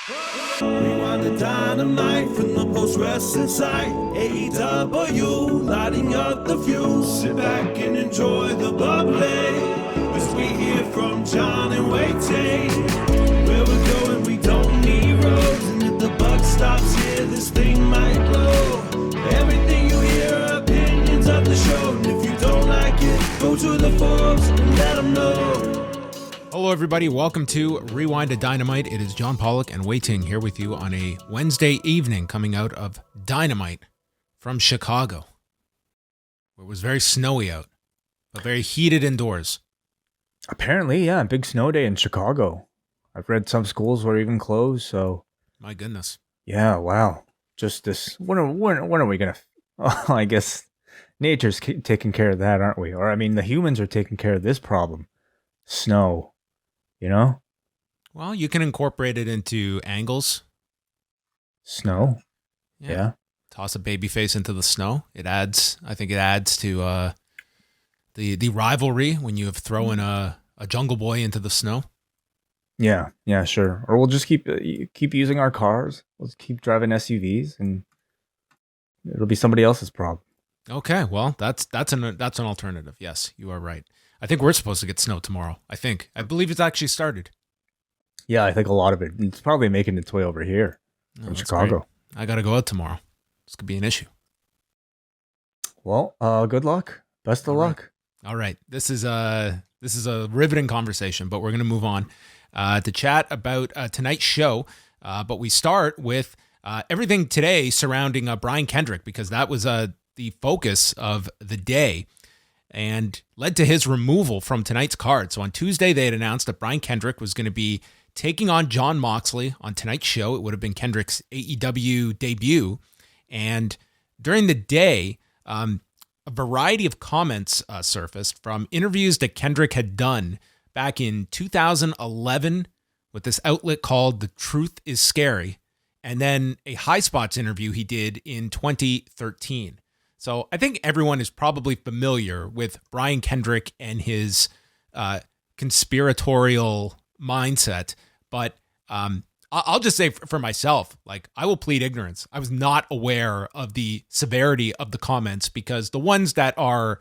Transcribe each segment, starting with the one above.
Rewind-A-Dynamite from the post-wrestling site. AEW lighting up the fuse. Sit back and enjoy the bubbly as we hear from Jon and Wai Ting. Where we're going, we don't need roads, and if the buck stops here, this thing might blow. Everything you hear are opinions of the show, and if you don't like it, go to the forums and let them know. Hello, everybody. Welcome to Rewind-A-Dynamite. It is Jon Pollock and Wai Ting here with you on a Wednesday evening coming out of Dynamite from Chicago, where it was very snowy out, but very heated indoors. Apparently, yeah, big snow day in Chicago. I've read some schools were even closed, so... My goodness. Yeah, wow. Just this... When are we going to... Oh, I guess nature's taking care of that, aren't we? Or, I mean, the humans are taking care of this problem. Snow. You know? Well, you can incorporate it into angles. Snow? Yeah. Toss a baby face into the snow. I think it adds to the rivalry when you have thrown a Jungle Boy into the snow. Yeah, sure. Or we'll just keep using our cars. We'll keep driving SUVs, and it'll be somebody else's problem. Okay, well, that's an alternative. Yes, you are right. I think we're supposed to get snow tomorrow. I believe it's actually started. Yeah, I think a lot of it's probably making its way over here from Chicago. Great. I got to go out tomorrow. This could be an issue. Well, good luck. Best of luck. All right. This is a riveting conversation, but we're going to move on to chat about tonight's show. But we start with everything today surrounding Brian Kendrick, because that was the focus of the day and led to his removal from tonight's card. So on Tuesday, they had announced that Brian Kendrick was going to be taking on Jon Moxley on tonight's show. It would have been Kendrick's AEW debut. And during the day, a variety of comments surfaced from interviews that Kendrick had done back in 2011 with this outlet called The Truth is Scary, and then a High Spots interview he did in 2013. So I think everyone is probably familiar with Brian Kendrick and his conspiratorial mindset, but I'll just say for myself, like, I will plead ignorance. I was not aware of the severity of the comments, because the ones that were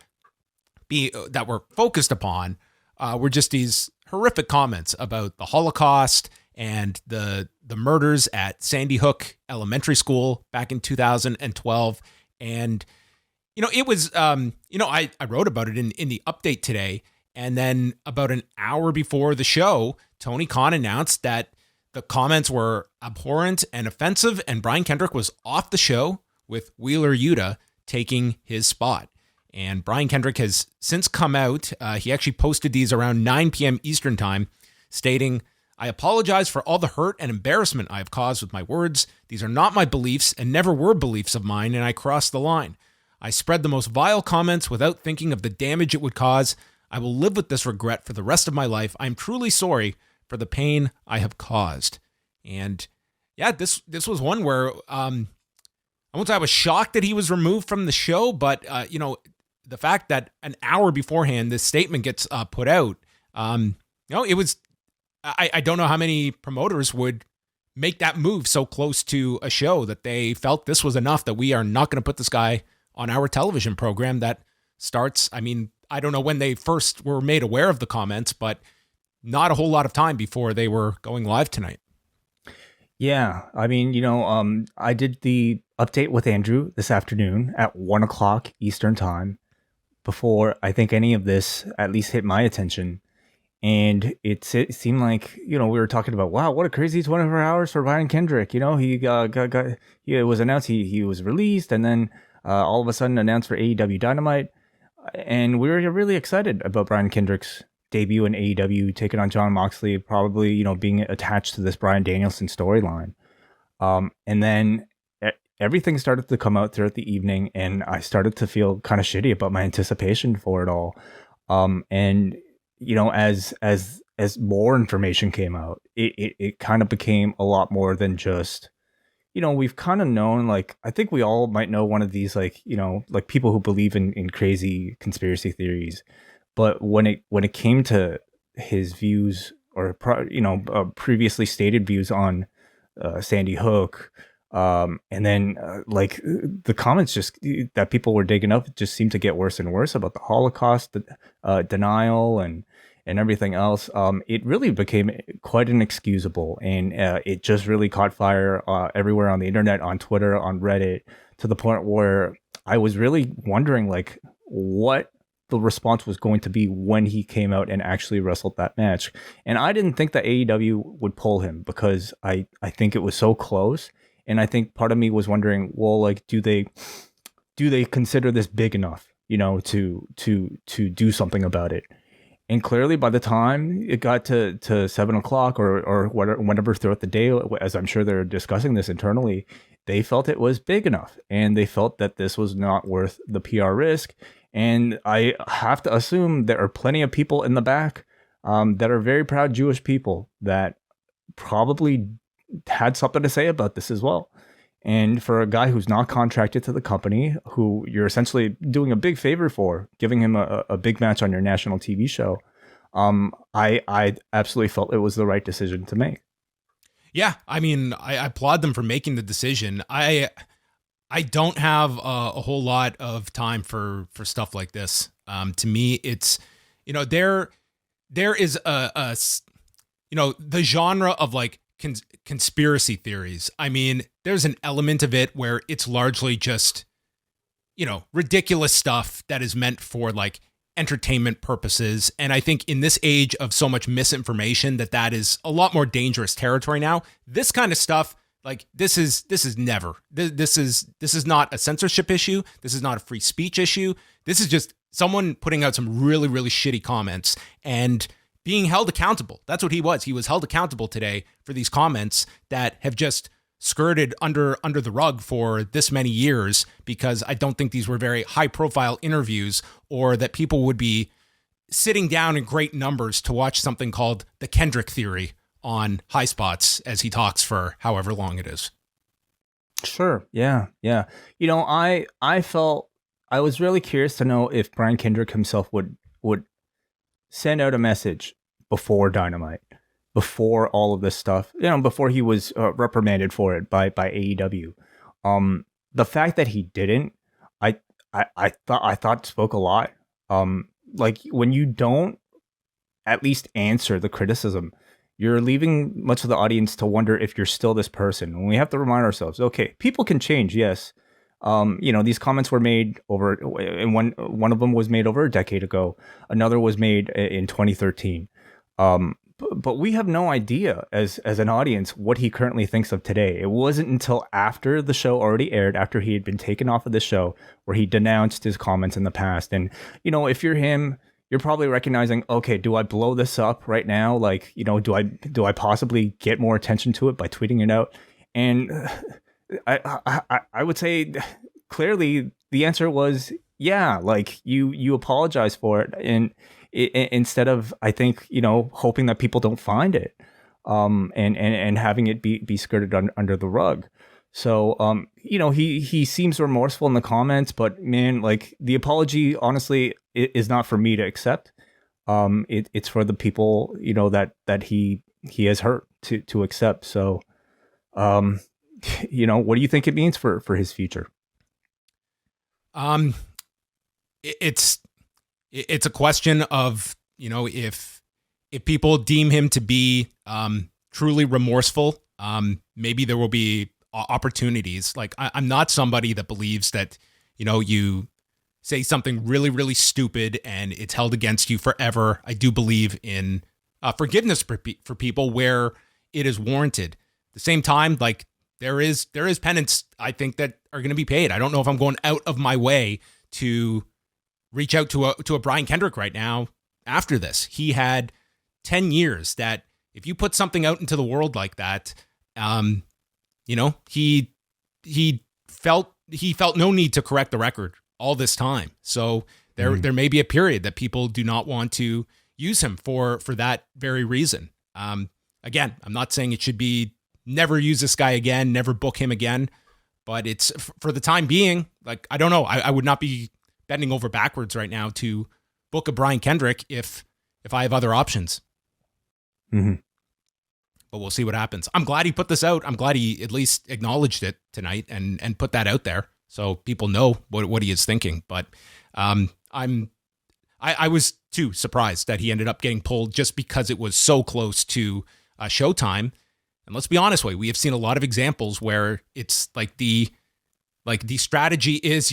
focused upon were just these horrific comments about the Holocaust and the murders at Sandy Hook Elementary School back in 2012. And, it was, I wrote about it in the update today. And then about an hour before the show, Tony Khan announced that the comments were abhorrent and offensive, and Brian Kendrick was off the show, with Wheeler Yuta taking his spot. And Brian Kendrick has since come out. He actually posted these around 9 p.m. Eastern time, stating, "I apologize for all the hurt and embarrassment I have caused with my words. These are not my beliefs and never were beliefs of mine, and I crossed the line. I spread the most vile comments without thinking of the damage it would cause. I will live with this regret for the rest of my life. I am truly sorry for the pain I have caused." And yeah, this was one where I won't say I was shocked that he was removed from the show, but the fact that an hour beforehand this statement gets put out, it was, I don't know how many promoters would make that move so close to a show that they felt this was enough, that we are not going to put this guy on our television program that starts, I don't know when they first were made aware of the comments, but not a whole lot of time before they were going live tonight. Yeah, I did the update with Andrew this afternoon at 1:00 Eastern time, before I think any of this at least hit my attention. And it seemed like, we were talking about, wow, what a crazy 24 hours for Brian Kendrick. It was announced he was released, and then all of a sudden announced for AEW Dynamite. And we were really excited about Brian Kendrick's debut in AEW, taking on Jon Moxley, probably, being attached to this Bryan Danielson storyline. And then everything started to come out throughout the evening, and I started to feel kind of shitty about my anticipation for it all. And as more information came out, it kind of became a lot more than just, we've kind of known, like, I think we all might know one of these, like people who believe in crazy conspiracy theories. But when it came to his views, or previously stated views on Sandy Hook. And then like the comments just that people were digging up just seemed to get worse and worse about the Holocaust denial and everything else. It really became quite inexcusable, and it just really caught fire everywhere on the internet, on Twitter, on Reddit, to the point where I was really wondering like what the response was going to be when he came out and actually wrestled that match. And I didn't think that AEW would pull him because I think it was so close. And I think part of me was wondering, well, like, do they consider this big enough, you know, to do something about it? And clearly, by the time it got to 7 o'clock or whenever throughout the day, as I'm sure they're discussing this internally, they felt it was big enough, and they felt that this was not worth the PR risk. And I have to assume there are plenty of people in the back that are very proud Jewish people that probably had something to say about this as well. And for a guy who's not contracted to the company, who you're essentially doing a big favor for, giving him a big match on your national TV show, I absolutely felt it was the right decision to make. Yeah, I mean, I applaud them for making the decision. I don't have a whole lot of time for stuff like this. To me, it's, you know, there is a you know, the genre of like conspiracy theories. I mean, there's an element of it where it's largely just, you know, ridiculous stuff that is meant for like entertainment purposes. And I think in this age of so much misinformation, that is a lot more dangerous territory now. This kind of stuff, like this is never, this is not a censorship issue. This is not a free speech issue. This is just someone putting out some really, really shitty comments and being held accountable. That's what he was. He was held accountable today for these comments that have just skirted under the rug for this many years, because I don't think these were very high profile interviews, or that people would be sitting down in great numbers to watch something called the Kendrick theory on High Spots as he talks for however long it is. Sure. Yeah. Yeah. You know, I felt, I was really curious to know if Brian Kendrick himself would send out a message before Dynamite, before all of this stuff, you know, before he was reprimanded for it by AEW. The fact that he didn't, I thought spoke a lot. Like when you don't at least answer the criticism, you're leaving much of the audience to wonder if you're still this person. And we have to remind ourselves, okay, people can change, yes. You know, these comments were made over, and one of them was made over a decade ago. Another was made in 2013. But we have no idea as an audience what he currently thinks of today. It wasn't until after the show already aired, after he had been taken off of the show, where he denounced his comments in the past. And, you know, if you're him, you're probably recognizing, okay, do I blow this up right now? Like, you know, do I possibly get more attention to it by tweeting it out? And I would say clearly the answer was yeah. Like you apologize for it, and instead of, I think, you know, hoping that people don't find it, and having it be skirted under the rug. So you know, he seems remorseful in the comments, but man, like the apology honestly is not for me to accept. It's for the people, you know, that he has hurt to accept. So you know, what do you think it means for his future? It's a question of, you know, if people deem him to be truly remorseful, maybe there will be opportunities. Like I'm not somebody that believes that, you know, you say something really, really stupid and it's held against you forever. I do believe in forgiveness for people where it is warranted. At the same time, like there is penance, I think, that are going to be paid. I don't know if I'm going out of my way to reach out to a Brian Kendrick right now after this. He had 10 years that if you put something out into the world like that, you know, he felt no need to correct the record all this time. So there may be a period that people do not want to use him for that very reason. Again, I'm not saying it should be never use this guy again, never book him again, but it's for the time being, like, I don't know. I would not be bending over backwards right now to book a Brian Kendrick if I have other options. Mm-hmm. but we'll see what happens. I'm glad he put this out. I'm glad he at least acknowledged it tonight and put that out there so people know what he is thinking. But I was too surprised that he ended up getting pulled just because it was so close to Showtime. And let's be honest, we have seen a lot of examples where it's like the strategy is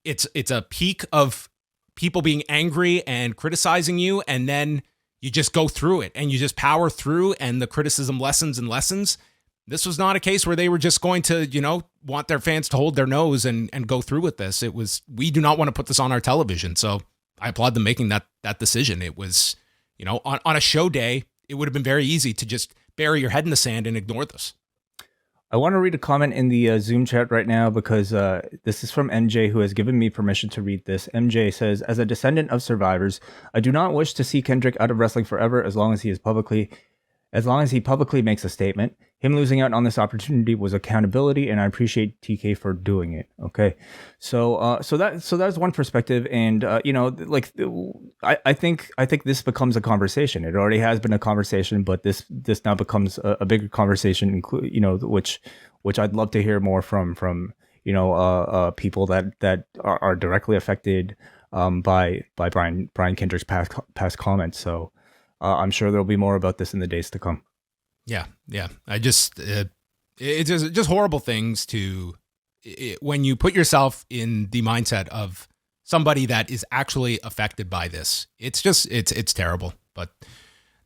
it's a peak of people being angry and criticizing you, and then you just go through it and you just power through, and the criticism lessens and lessens. This was not a case where they were just going to, want their fans to hold their nose and go through with this. It was, we do not want to put this on our television. So I applaud them making that decision. It was, on a show day, it would have been very easy to just bury your head in the sand and ignore this. I want to read a comment in the Zoom chat right now because this is from MJ, who has given me permission to read this. MJ says, as a descendant of survivors, I do not wish to see Kendrick out of wrestling forever as long as he publicly makes a statement. Him losing out on this opportunity was accountability, and I appreciate TK for doing it. Okay, so that's one perspective, and I think this becomes a conversation. It already has been a conversation, but this now becomes a bigger conversation. Which I'd love to hear more from people that are directly affected by Brian Kendrick's past comments. So. I'm sure there'll be more about this in the days to come. Yeah. I just, it's just horrible things when you put yourself in the mindset of somebody that is actually affected by this. It's just, it's terrible. But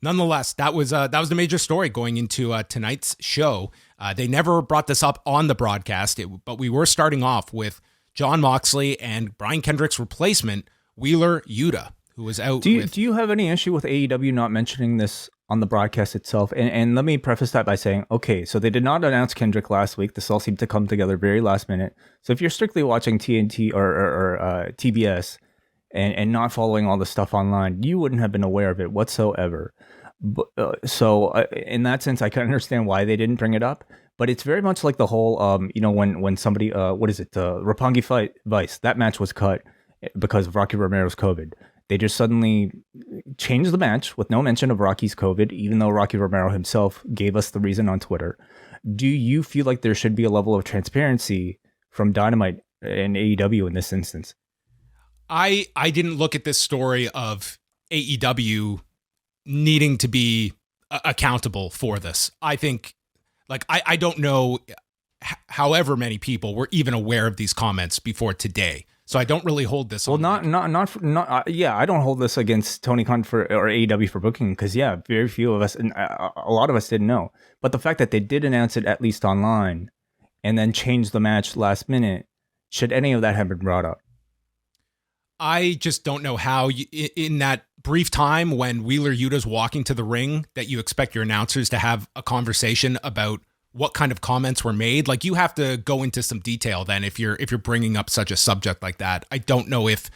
nonetheless, that was the major story going into tonight's show. They never brought this up on the broadcast, but we were starting off with Jon Moxley and Brian Kendrick's replacement, Wheeler Yuta, who was out. Do you have any issue with AEW not mentioning this on the broadcast itself? And let me preface that by saying, okay, so they did not announce Kendrick last week. This all seemed to come together very last minute. So if you're strictly watching TNT or TBS and not following all the stuff online, you wouldn't have been aware of it whatsoever. So in that sense, I can understand why they didn't bring it up. But it's very much like the whole, when somebody, Roppongi fight Vice, that match was cut because of Rocky Romero's COVID. They just suddenly changed the match with no mention of Rocky's COVID, even though Rocky Romero himself gave us the reason on Twitter. Do you feel like there should be a level of transparency from Dynamite and AEW in this instance? I didn't look at this story of AEW needing to be accountable for this. I think, I don't know however many people were even aware of these comments before today. So I don't really hold this. Well, not. I don't hold this against Tony Khan or AEW for booking because very few of us and a lot of us didn't know. But the fact that they did announce it at least online, and then change the match last minute, should any of that have been brought up? I just don't know how in that brief time when Wheeler Yuta's walking to the ring that you expect your announcers to have a conversation about what kind of comments were made. You have to go into some detail then if you're bringing up such a subject like that. I don't know if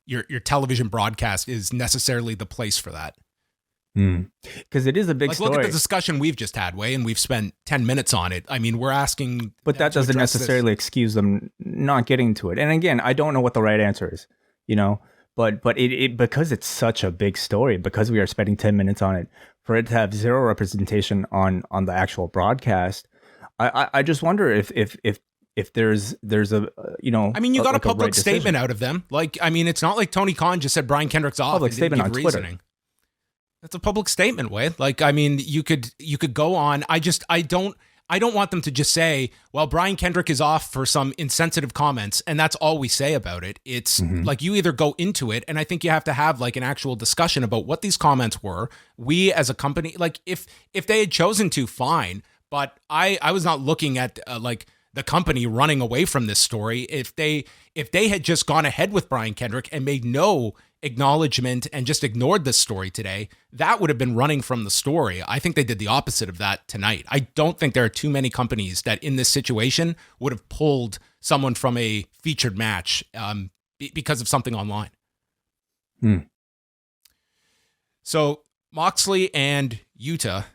your television broadcast is necessarily the place for that. Because it is a big story. Look at the discussion we've just had, and we've spent 10 minutes on it. I mean, we're asking... But that doesn't necessarily excuse them not getting to it. And again, I don't know what the right answer is, but it because it's such a big story, because we are spending 10 minutes on it, for it to have zero representation on the actual broadcast, I just wonder if there's a I mean, you got a public statement out of them. It's not like Tony Khan just said Brian Kendrick's off. Public statement on Twitter. Reasoning. That's a public statement, Wade. You could go on. I don't want them to just say, well, Brian Kendrick is off for some insensitive comments, and that's all we say about it. It's you either go into it, and I think you have to have an actual discussion about what these comments were. We as a company, if they had chosen to, fine. But I was not looking at the company running away from this story. If they had just gone ahead with Brian Kendrick and made no acknowledgement and just ignored this story today, that would have been running from the story. I think they did the opposite of that tonight. I don't think there are too many companies that in this situation would have pulled someone from a featured match because of something online. So Moxley and Yuta,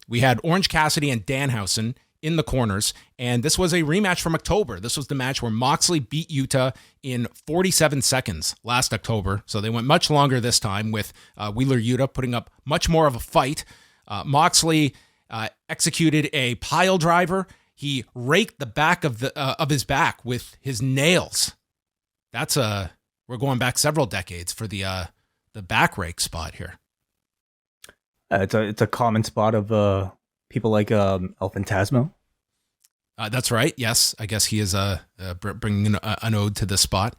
we had Orange Cassidy and Danhausen in the corners, and this was a rematch from October. This was the match where Moxley beat Yuta in 47 seconds last October, so they went much longer this time with Wheeler Yuta putting up much more of a fight. Moxley executed a pile driver. He raked the back of his back with his nails. We're going back several decades for the back rake spot here. It's a common spot of people like El Phantasmo. That's right. Yes, I guess he is bringing an ode to this spot.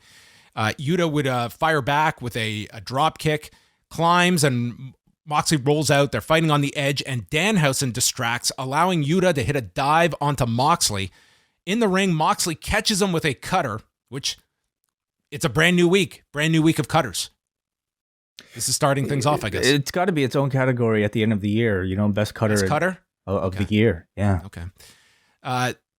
Yuta would fire back with a drop kick, climbs, and Moxley rolls out. They're fighting on the edge, and Danhausen distracts, allowing Yuta to hit a dive onto Moxley. In the ring, Moxley catches him with a cutter, which it's a brand new week of cutters. This is starting things off, I guess. It's got to be its own category at the end of the year, best cutter of the year. Yeah. Okay.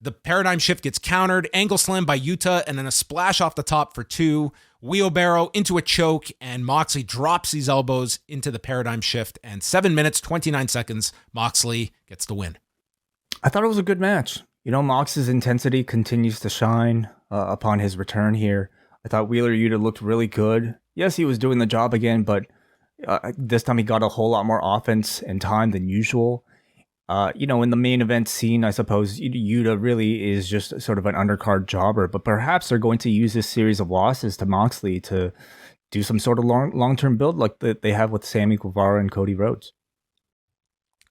The paradigm shift gets countered, angle slam by Yuta, and then a splash off the top for 2. Wheelbarrow into a choke, and Moxley drops these elbows into the paradigm shift, and 7 minutes, 29 seconds, Moxley gets the win. I thought it was a good match. Mox's intensity continues to shine upon his return here. I thought Wheeler Yuta looked really good. Yes, he was doing the job again, but this time he got a whole lot more offense and time than usual. In the main event scene, I suppose Yuta really is just sort of an undercard jobber, but perhaps they're going to use this series of losses to Moxley to do some sort of long-term build like they have with Sammy Guevara and Cody Rhodes.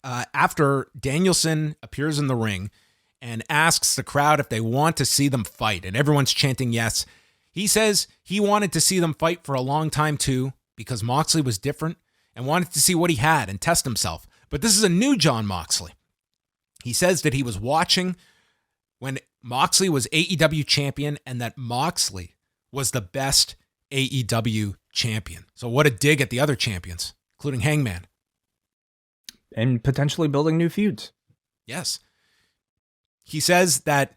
After Danielson appears in the ring and asks the crowd if they want to see them fight, and everyone's chanting yes, he says he wanted to see them fight for a long time too, because Moxley was different and wanted to see what he had and test himself. But this is a new Jon Moxley. He says that he was watching when Moxley was AEW champion and that Moxley was the best AEW champion. So what a dig at the other champions, including Hangman. And potentially building new feuds. Yes. He says that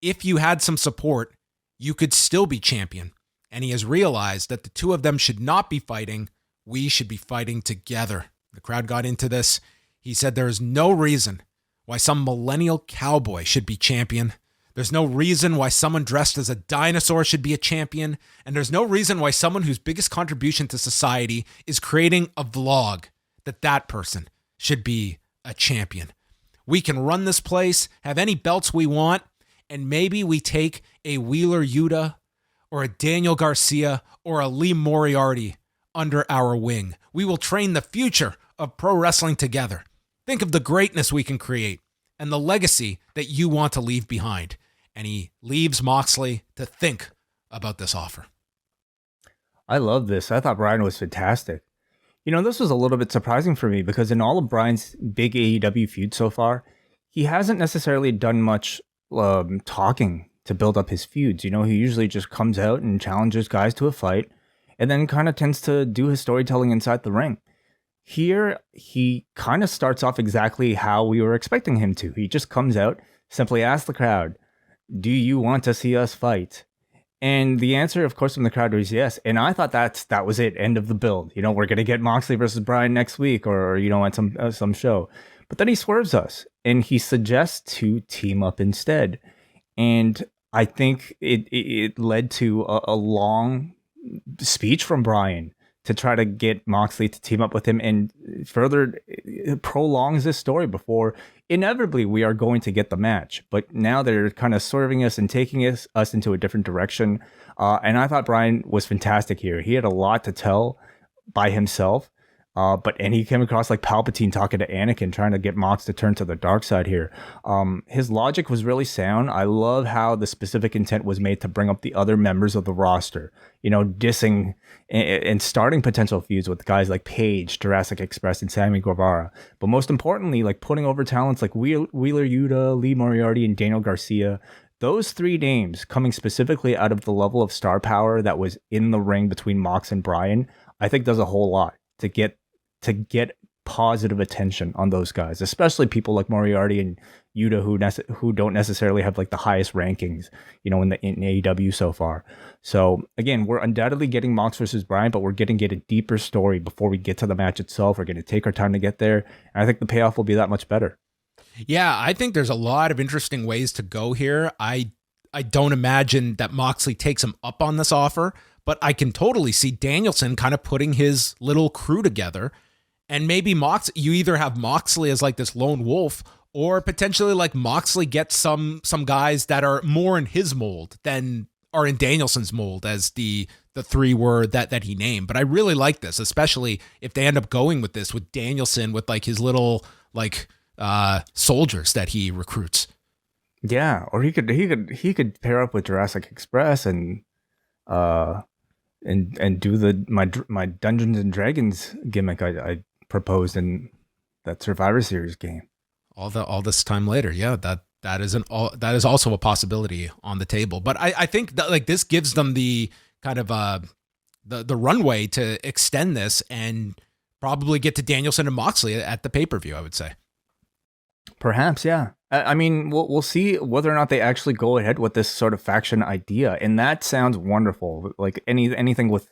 if you had some support, you could still be champion. And he has realized that the two of them should not be fighting. We should be fighting together. The crowd got into this. He said there is no reason why some millennial cowboy should be champion. There's no reason why someone dressed as a dinosaur should be a champion. And there's no reason why someone whose biggest contribution to society is creating a vlog, that person should be a champion. We can run this place, have any belts we want, and maybe we take a Wheeler Yuta or a Daniel Garcia or a Lee Moriarty under our wing. We will train the future of pro wrestling together. Think of the greatness we can create and the legacy that you want to leave behind. And he leaves Moxley to think about this offer. I love this. I thought Brian was fantastic. This was a little bit surprising for me because in all of Brian's big AEW feuds so far, he hasn't necessarily done much talking to build up his feuds. He usually just comes out and challenges guys to a fight and then kind of tends to do his storytelling inside the ring. Here, he kind of starts off exactly how we were expecting him to. He just comes out, simply asks the crowd, do you want to see us fight? And the answer, of course, from the crowd was yes. And I thought that was it, end of the build. We're going to get Moxley versus Bryan next week or at some show. But then he swerves us and he suggests to team up instead. And I think it led to a long speech from Brian to try to get Moxley to team up with him and further prolongs this story before inevitably we are going to get the match. But now they're kind of swerving us and taking us into a different direction. And I thought Brian was fantastic here. He had a lot to tell by himself. And he came across like Palpatine talking to Anakin, trying to get Mox to turn to the dark side here. His logic was really sound. I love how the specific intent was made to bring up the other members of the roster, dissing and starting potential feuds with guys like Paige, Jurassic Express, and Sammy Guevara. But most importantly, like putting over talents like Wheeler Yuta, Lee Moriarty, and Daniel Garcia. Those three names coming specifically out of the level of star power that was in the ring between Mox and Brian, I think does a whole lot to get positive attention on those guys, especially people like Moriarty and Yuta who don't necessarily have like the highest rankings, in AEW so far. So again, we're undoubtedly getting Mox versus Brian, but we're getting a deeper story before we get to the match itself. We're going to take our time to get there. And I think the payoff will be that much better. Yeah, I think there's a lot of interesting ways to go here. I don't imagine that Moxley takes him up on this offer, but I can totally see Danielson kind of putting his little crew together And maybe you either have Moxley as like this lone wolf, or potentially like Moxley gets some guys that are more in his mold than are in Danielson's mold as the three were that he named. But I really like this, especially if they end up going with this with Danielson with like his little like soldiers that he recruits. Yeah, or he could pair up with Jurassic Express and do my Dungeons and Dragons gimmick I proposed in that Survivor Series game. All this time later, yeah, that is also a possibility on the table. But I think that like this gives them the kind of the runway to extend this and probably get to Danielson and Moxley at the pay-per-view, I would say. Perhaps, yeah. I mean, we'll see whether or not they actually go ahead with this sort of faction idea, and that sounds wonderful. Like anything with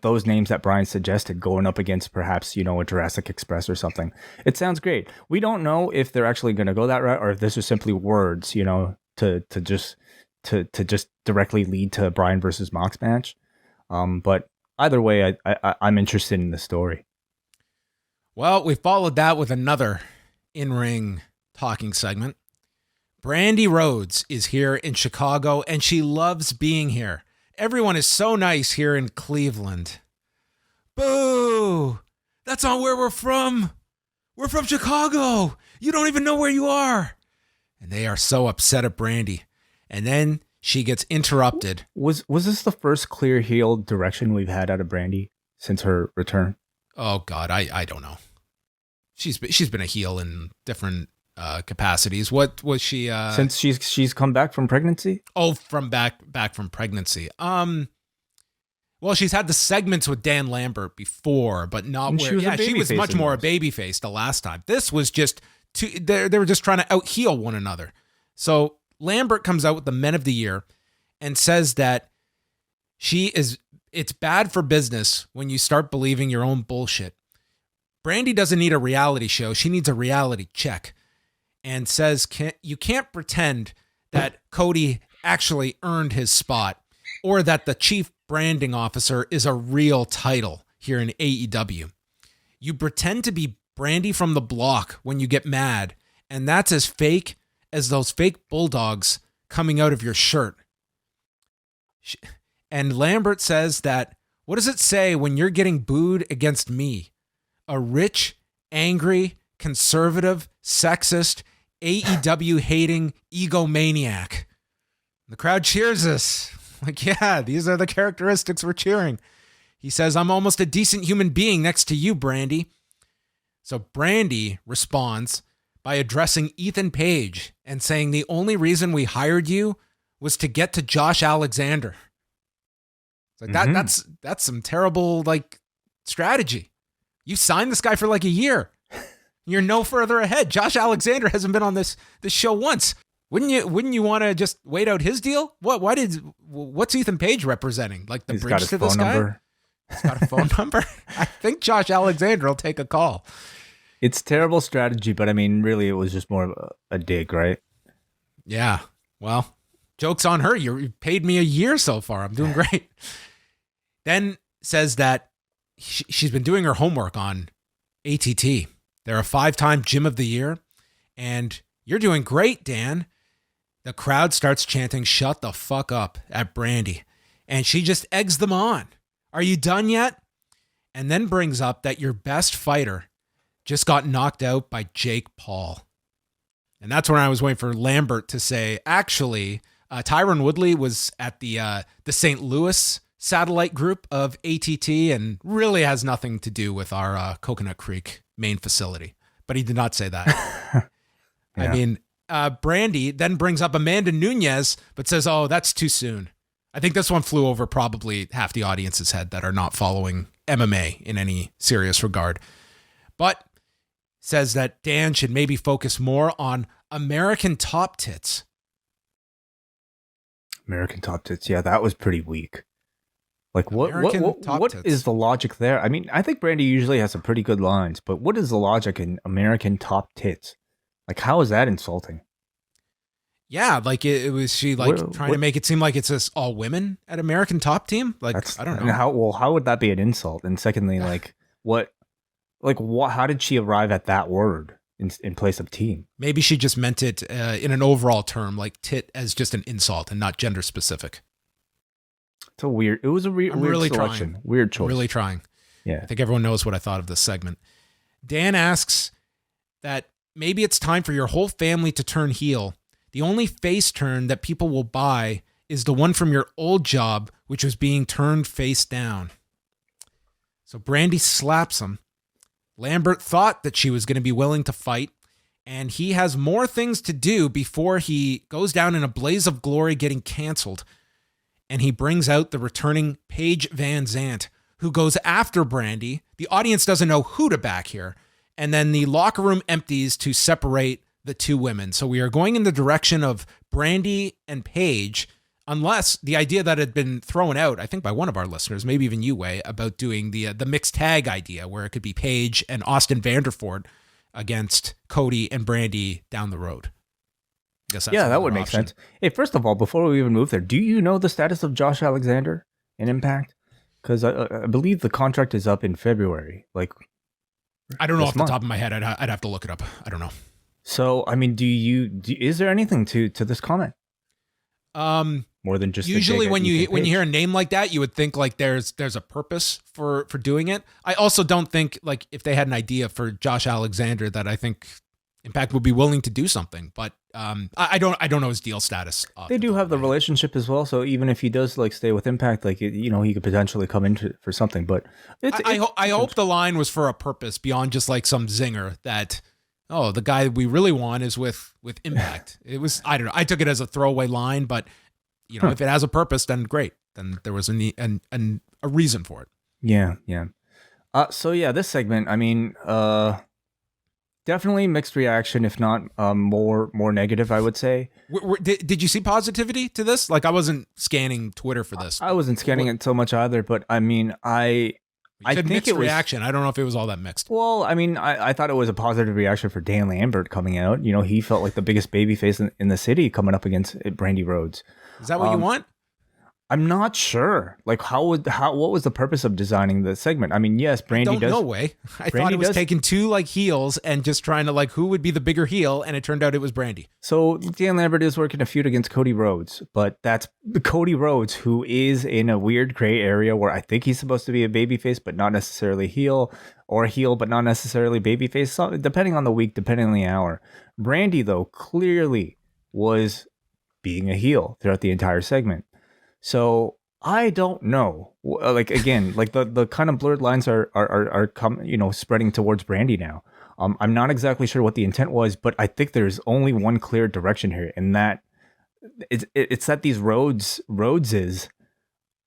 those names that Brian suggested, going up against perhaps a Jurassic Express or something. It sounds great. We don't know if they're actually going to go that route, or if this is simply words, to just directly lead to a Brian versus Mox match. But either way, I'm interested in the story. Well, we followed that with another in-ring talking segment. Brandi Rhodes is here in Chicago, and she loves being here. Everyone is so nice here in Cleveland. Boo! That's not where we're from. We're from Chicago. You don't even know where you are. And they are so upset at Brandi. And then she gets interrupted. Was this the first clear heel direction we've had out of Brandi since her return? Oh God, I don't know. She's been a heel in different capacities. What was she? Since she's come back from pregnancy? Oh, from back from pregnancy. Well, she's had the segments with Dan Lambert before, but not where. She was much more a babyface the last time. This was just they were just trying to out heel one another. So Lambert comes out with the Men of the Year and says that it's bad for business when you start believing your own bullshit. Brandi doesn't need a reality show. She needs a reality check. And says you can't pretend that Cody actually earned his spot, or that the chief branding officer is a real title here in AEW. You pretend to be Brandi from the block when you get mad, and that's as fake as those fake bulldogs coming out of your shirt. And Lambert says that, what does it say when you're getting booed against me? A rich, angry, conservative, sexist, AEW hating egomaniac. The crowd cheers us. Like, yeah, these are the characteristics we're cheering. He says, I'm almost a decent human being next to you, Brandi. So Brandi responds by addressing Ethan Page and saying the only reason we hired you was to get to Josh Alexander. It's like that's some terrible like strategy. You signed this guy for like a year. You're no further ahead. Josh Alexander hasn't been on this show once. Wouldn't you want to just wait out his deal? What's Ethan Page representing? Like the bridge to this guy? Number. He's got a phone number. I think Josh Alexander will take a call. It's terrible strategy, but I mean, really, it was just more of a dig, right? Yeah. Well, joke's on her. You paid me a year so far. I'm doing great. Then says that she's been doing her homework on ATT. They're a 5-time Gym of the Year, and you're doing great, Dan. The crowd starts chanting, shut the fuck up at Brandi, and she just eggs them on. Are you done yet? And then brings up that your best fighter just got knocked out by Jake Paul. And that's when I was waiting for Lambert to say, actually, Tyron Woodley was at the St. Louis satellite group of ATT and really has nothing to do with our Coconut Creek main facility. But he did not say that. Yeah. I mean, Brandi then brings up Amanda Nunes, but says, oh, that's too soon. I think this one flew over probably half the audience's head that are not following MMA in any serious regard. But says that Dan should maybe focus more on American Top Tits. American Top Tits, yeah, that was pretty weak. Like, what is the logic there? I mean, I think Brandi usually has some pretty good lines, but what is the logic in American Top Tits? Like, how is that insulting? Yeah, like it was she like trying to make it seem like it's just all women at American Top Team? Like, I don't know. How would that be an insult? And secondly, like, what Like, how did she arrive at that word in place of team? Maybe she just meant it in an overall term, like tit as just an insult and not gender specific. It was a weird really selection. Trying. Weird choice. I'm really trying. Yeah. I think everyone knows what I thought of this segment. Dan asks that maybe it's time for your whole family to turn heel. The only face turn that people will buy is the one from your old job, which was being turned face down. So Brandi slaps him. Lambert thought that she was going to be willing to fight, and he has more things to do before he goes down in a blaze of glory getting canceled. And he brings out the returning Paige Van Zant, who goes after Brandi. The audience doesn't know who to back here. And then the locker room empties to separate the two women. So we are going in the direction of Brandi and Paige, unless the idea that had been thrown out, I think by one of our listeners, maybe even you, Wai, about doing the mixed tag idea where it could be Paige and Austin Vanderford against Cody and Brandi down the road. I guess that's that would make sense. Hey, first of all, before we even move there, do you know the status of Josh Alexander in Impact? Because I believe the contract is up in February. Like, I don't know off the top of my head. I'd have to look it up. I don't know. So, I mean, is there anything to this comment? More than just usually when you hear a name like that, you would think like there's a purpose for doing it. I also don't think like if they had an idea for Josh Alexander that I think Impact would be willing to do something, but I don't know his deal status. They do have the relationship as well, so even if he does like stay with Impact, like he could potentially come in for something. But I hope the line was for a purpose beyond just like some zinger that the guy we really want is with Impact. It was, I don't know. I took it as a throwaway line, but if it has a purpose, then great. Then there was a reason for it. Yeah. So yeah, this segment, I mean, definitely mixed reaction, if not more negative, I would say. Did you see positivity to this? Like, I wasn't scanning Twitter for this. I wasn't scanning it so much either, but I mean, I think mixed it was reaction. I don't know if it was all that mixed. Well, I mean, I thought it was a positive reaction for Dan Lambert coming out. He felt like the biggest babyface in the city coming up against Brandi Rhodes. Is that what you want? I'm not sure. Like, what was the purpose of designing the segment? I mean, yes, Brandi does. No way. I thought it was taking two like heels and just trying to like who would be the bigger heel, and it turned out it was Brandi. So Dan Lambert is working a feud against Cody Rhodes, but that's Cody Rhodes, who is in a weird gray area where I think he's supposed to be a babyface, but not necessarily heel, or a heel, but not necessarily babyface. So, depending on the week, depending on the hour. Brandi, though, clearly was being a heel throughout the entire segment. So I don't know. Like, again, like the kind of blurred lines are spreading towards Brandi now. I'm not exactly sure what the intent was, but I think there's only one clear direction here, and that it's that these Rhodeses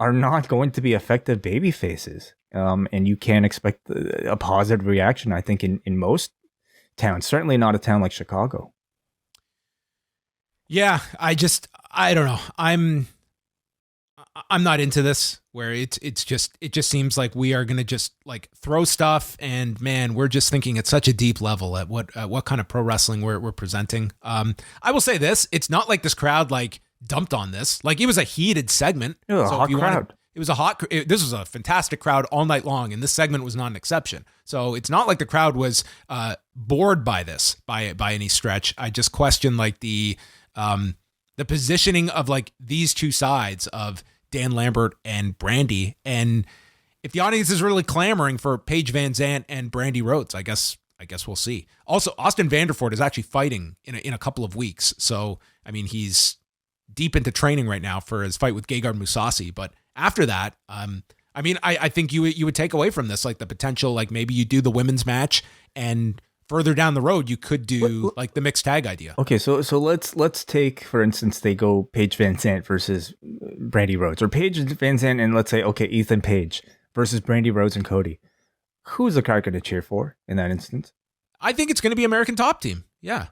are not going to be effective baby faces. And you can't expect a positive reaction, I think, in most towns, certainly not a town like Chicago. Yeah, I don't know. I'm not into this where it just seems like we are going to just like throw stuff, and man, we're just thinking at such a deep level at what kind of pro wrestling we're presenting. I will say this, it's not like this crowd like dumped on this. Like, it was a heated segment. It was a hot crowd. This was a fantastic crowd all night long, and this segment was not an exception. So it's not like the crowd was bored by this by any stretch. I just question like the positioning of like these two sides of Dan Lambert and Brandi, and if the audience is really clamoring for Paige Van Zant and Brandi Rhodes, I guess we'll see. Also, Austin Vanderford is actually fighting in a couple of weeks, so I mean he's deep into training right now for his fight with Gegard Mousasi. But after that, I mean I think you would take away from this like the potential, like maybe you do the women's match, and further down the road, you could do like the mixed tag idea. Okay, so let's take, for instance, they go Paige Van Zant versus Brandi Rhodes, or Paige Van Zant and let's say, okay, Ethan Page versus Brandi Rhodes and Cody. Who's the crowd going to cheer for in that instance? I think it's going to be American Top Team. Yeah.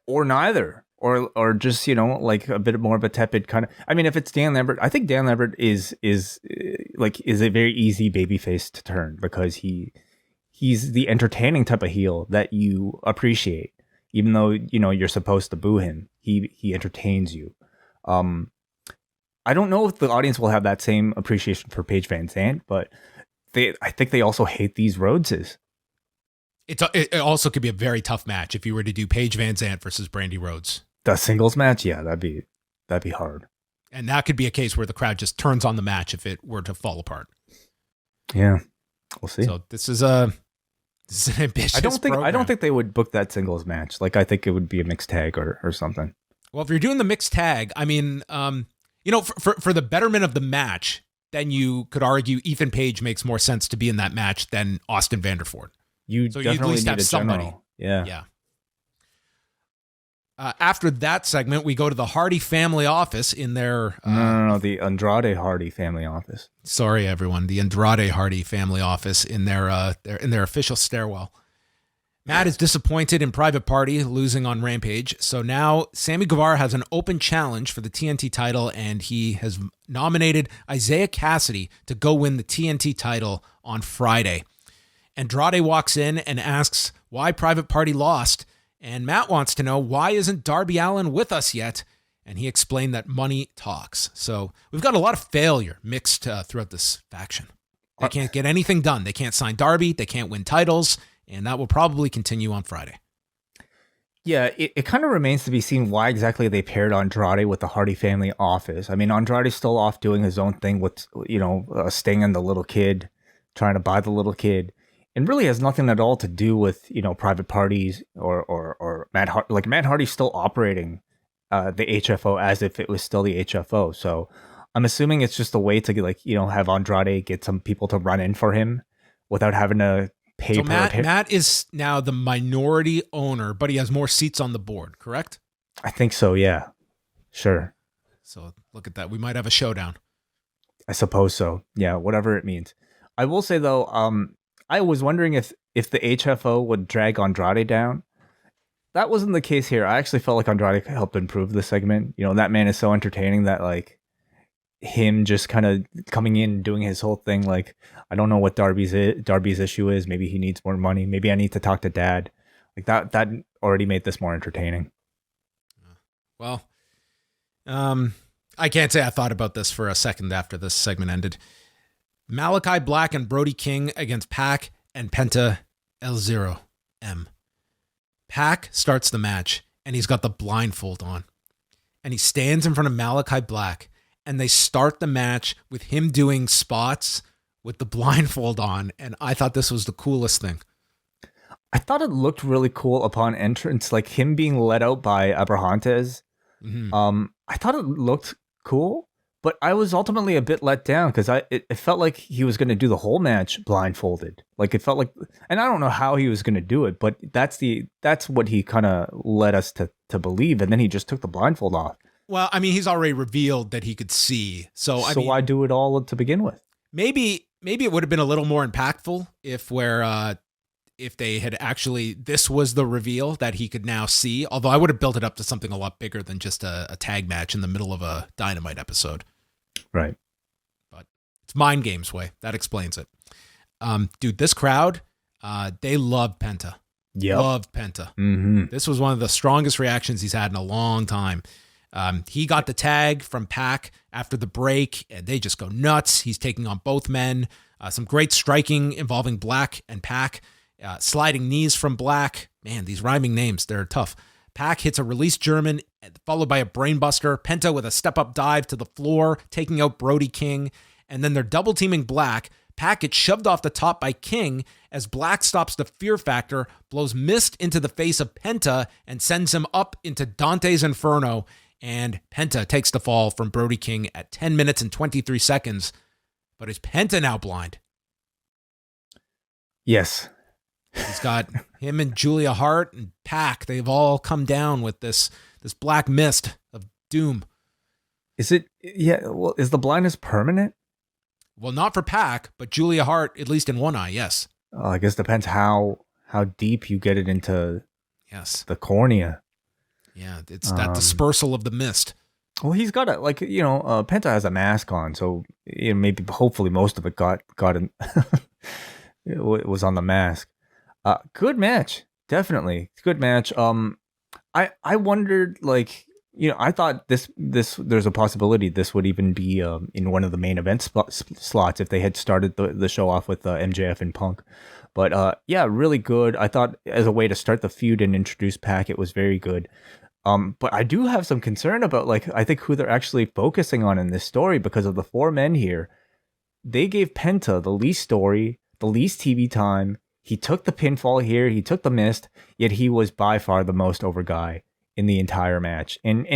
Or neither. Or just, like a bit more of a tepid kind of. I mean, if it's Dan Lambert, I think Dan Lambert is a very easy babyface to turn, because he's the entertaining type of heel that you appreciate, even though you're supposed to boo him. He entertains you. I don't know if the audience will have that same appreciation for Paige Van Zant, but I think they also hate these Rhodeses. It also could be a very tough match if you were to do Paige Van Zandt versus Brandi Rhodes. The singles match, yeah, that'd be hard. And that could be a case where the crowd just turns on the match if it were to fall apart. Yeah, we'll see. So this is an ambitious. I don't program. think they would book that singles match. Like I think it would be a mixed tag or something. Well, if you're doing the mixed tag, I mean, for the betterment of the match, then you could argue Ethan Page makes more sense to be in that match than Austin Vanderford. You at least need a somebody. general. Yeah. Yeah. After that segment, we go to the Hardy family office in their... No, the Andrade Hardy family office. Sorry, everyone. The Andrade Hardy family office in their official stairwell. Matt is disappointed in Private Party losing on Rampage. So now Sammy Guevara has an open challenge for the TNT title, and he has nominated Isaiah Cassidy to go win the TNT title on Friday. Andrade walks in and asks why Private Party lost, and Matt wants to know why isn't Darby Allin with us yet, and he explained that money talks. So we've got a lot of failure mixed throughout this faction. They can't get anything done. They can't sign Darby. They can't win titles, and that will probably continue on Friday. Yeah, it kind of remains to be seen why exactly they paired Andrade with the Hardy family office. I mean, Andrade's still off doing his own thing with, Sting and the little kid, trying to buy the little kid. And really has nothing at all to do with, Private Parties or Matt Hardy. Like Matt Hardy's still operating the HFO as if it was still the HFO. So I'm assuming it's just a way to have Andrade get some people to run in for him without having to pay. So Matt is now the minority owner, but he has more seats on the board, correct? I think so. Yeah, sure. So look at that. We might have a showdown. I suppose so. Yeah, whatever it means. I will say though, I was wondering if the HFO would drag Andrade down. That wasn't the case here. I actually felt like Andrade helped improve the segment. That man is so entertaining that him just kind of coming in, doing his whole thing. Like, I don't know what Darby's issue is. Maybe he needs more money. Maybe I need to talk to Dad. Like that already made this more entertaining. Well, I can't say I thought about this for a second after this segment ended. Malachi Black and Brody King against Pac and Penta El Zero M. Pac starts the match, and he's got the blindfold on. And he stands in front of Malachi Black, and they start the match with him doing spots with the blindfold on, and I thought this was the coolest thing. I thought it looked really cool upon entrance, like him being led out by Abrahantes. Mm-hmm. I thought it looked cool. But I was ultimately a bit let down because it felt like he was going to do the whole match blindfolded. Like it felt like, and I don't know how he was going to do it, but that's what he kind of led us to believe. And then he just took the blindfold off. Well, I mean, he's already revealed that he could see. So why do it all to begin with? Maybe it would have been a little more impactful if they had actually, this was the reveal that he could now see. Although I would have built it up to something a lot bigger than just a tag match in the middle of a Dynamite episode. Right. But it's mind games way. That explains it. Dude, this crowd, they love Penta. Yeah. Love Penta. Mm-hmm. This was one of the strongest reactions he's had in a long time. He got the tag from Pac after the break, and they just go nuts. He's taking on both men. Some great striking involving Black and Pac. Sliding knees from Black. Man, these rhyming names, they're tough. Pac hits a release German, followed by a brainbuster. Penta with a step-up dive to the floor, taking out Brody King. And then they're double-teaming Black. Pac gets shoved off the top by King as Black stops the Fear Factor, blows mist into the face of Penta, and sends him up into Dante's Inferno. And Penta takes the fall from Brody King at 10 minutes and 23 seconds. But is Penta now blind? Yes. He's got him and Julia Hart and Pac. They've all come down with this black mist of doom. Is it? Yeah. Well, is the blindness permanent? Well, not for Pac, but Julia Hart, at least in one eye, yes. I guess depends how deep you get it into the cornea. Yeah, it's that dispersal of the mist. Well, he's got Penta has a mask on, so maybe hopefully most of it got in. It was on the mask. Good match, definitely good match. I wondered I thought this there's a possibility this would even be in one of the main event slots if they had started the show off with MJF and Punk. But yeah, really good. I thought as a way to start the feud and introduce Pac, it was very good. But I do have some concern about, like, I think who they're actually focusing on in this story, because of the four men here. They gave Penta the least story, the least TV time. He took the pinfall here, he took the mist, yet he was by far the most over guy in the entire match. And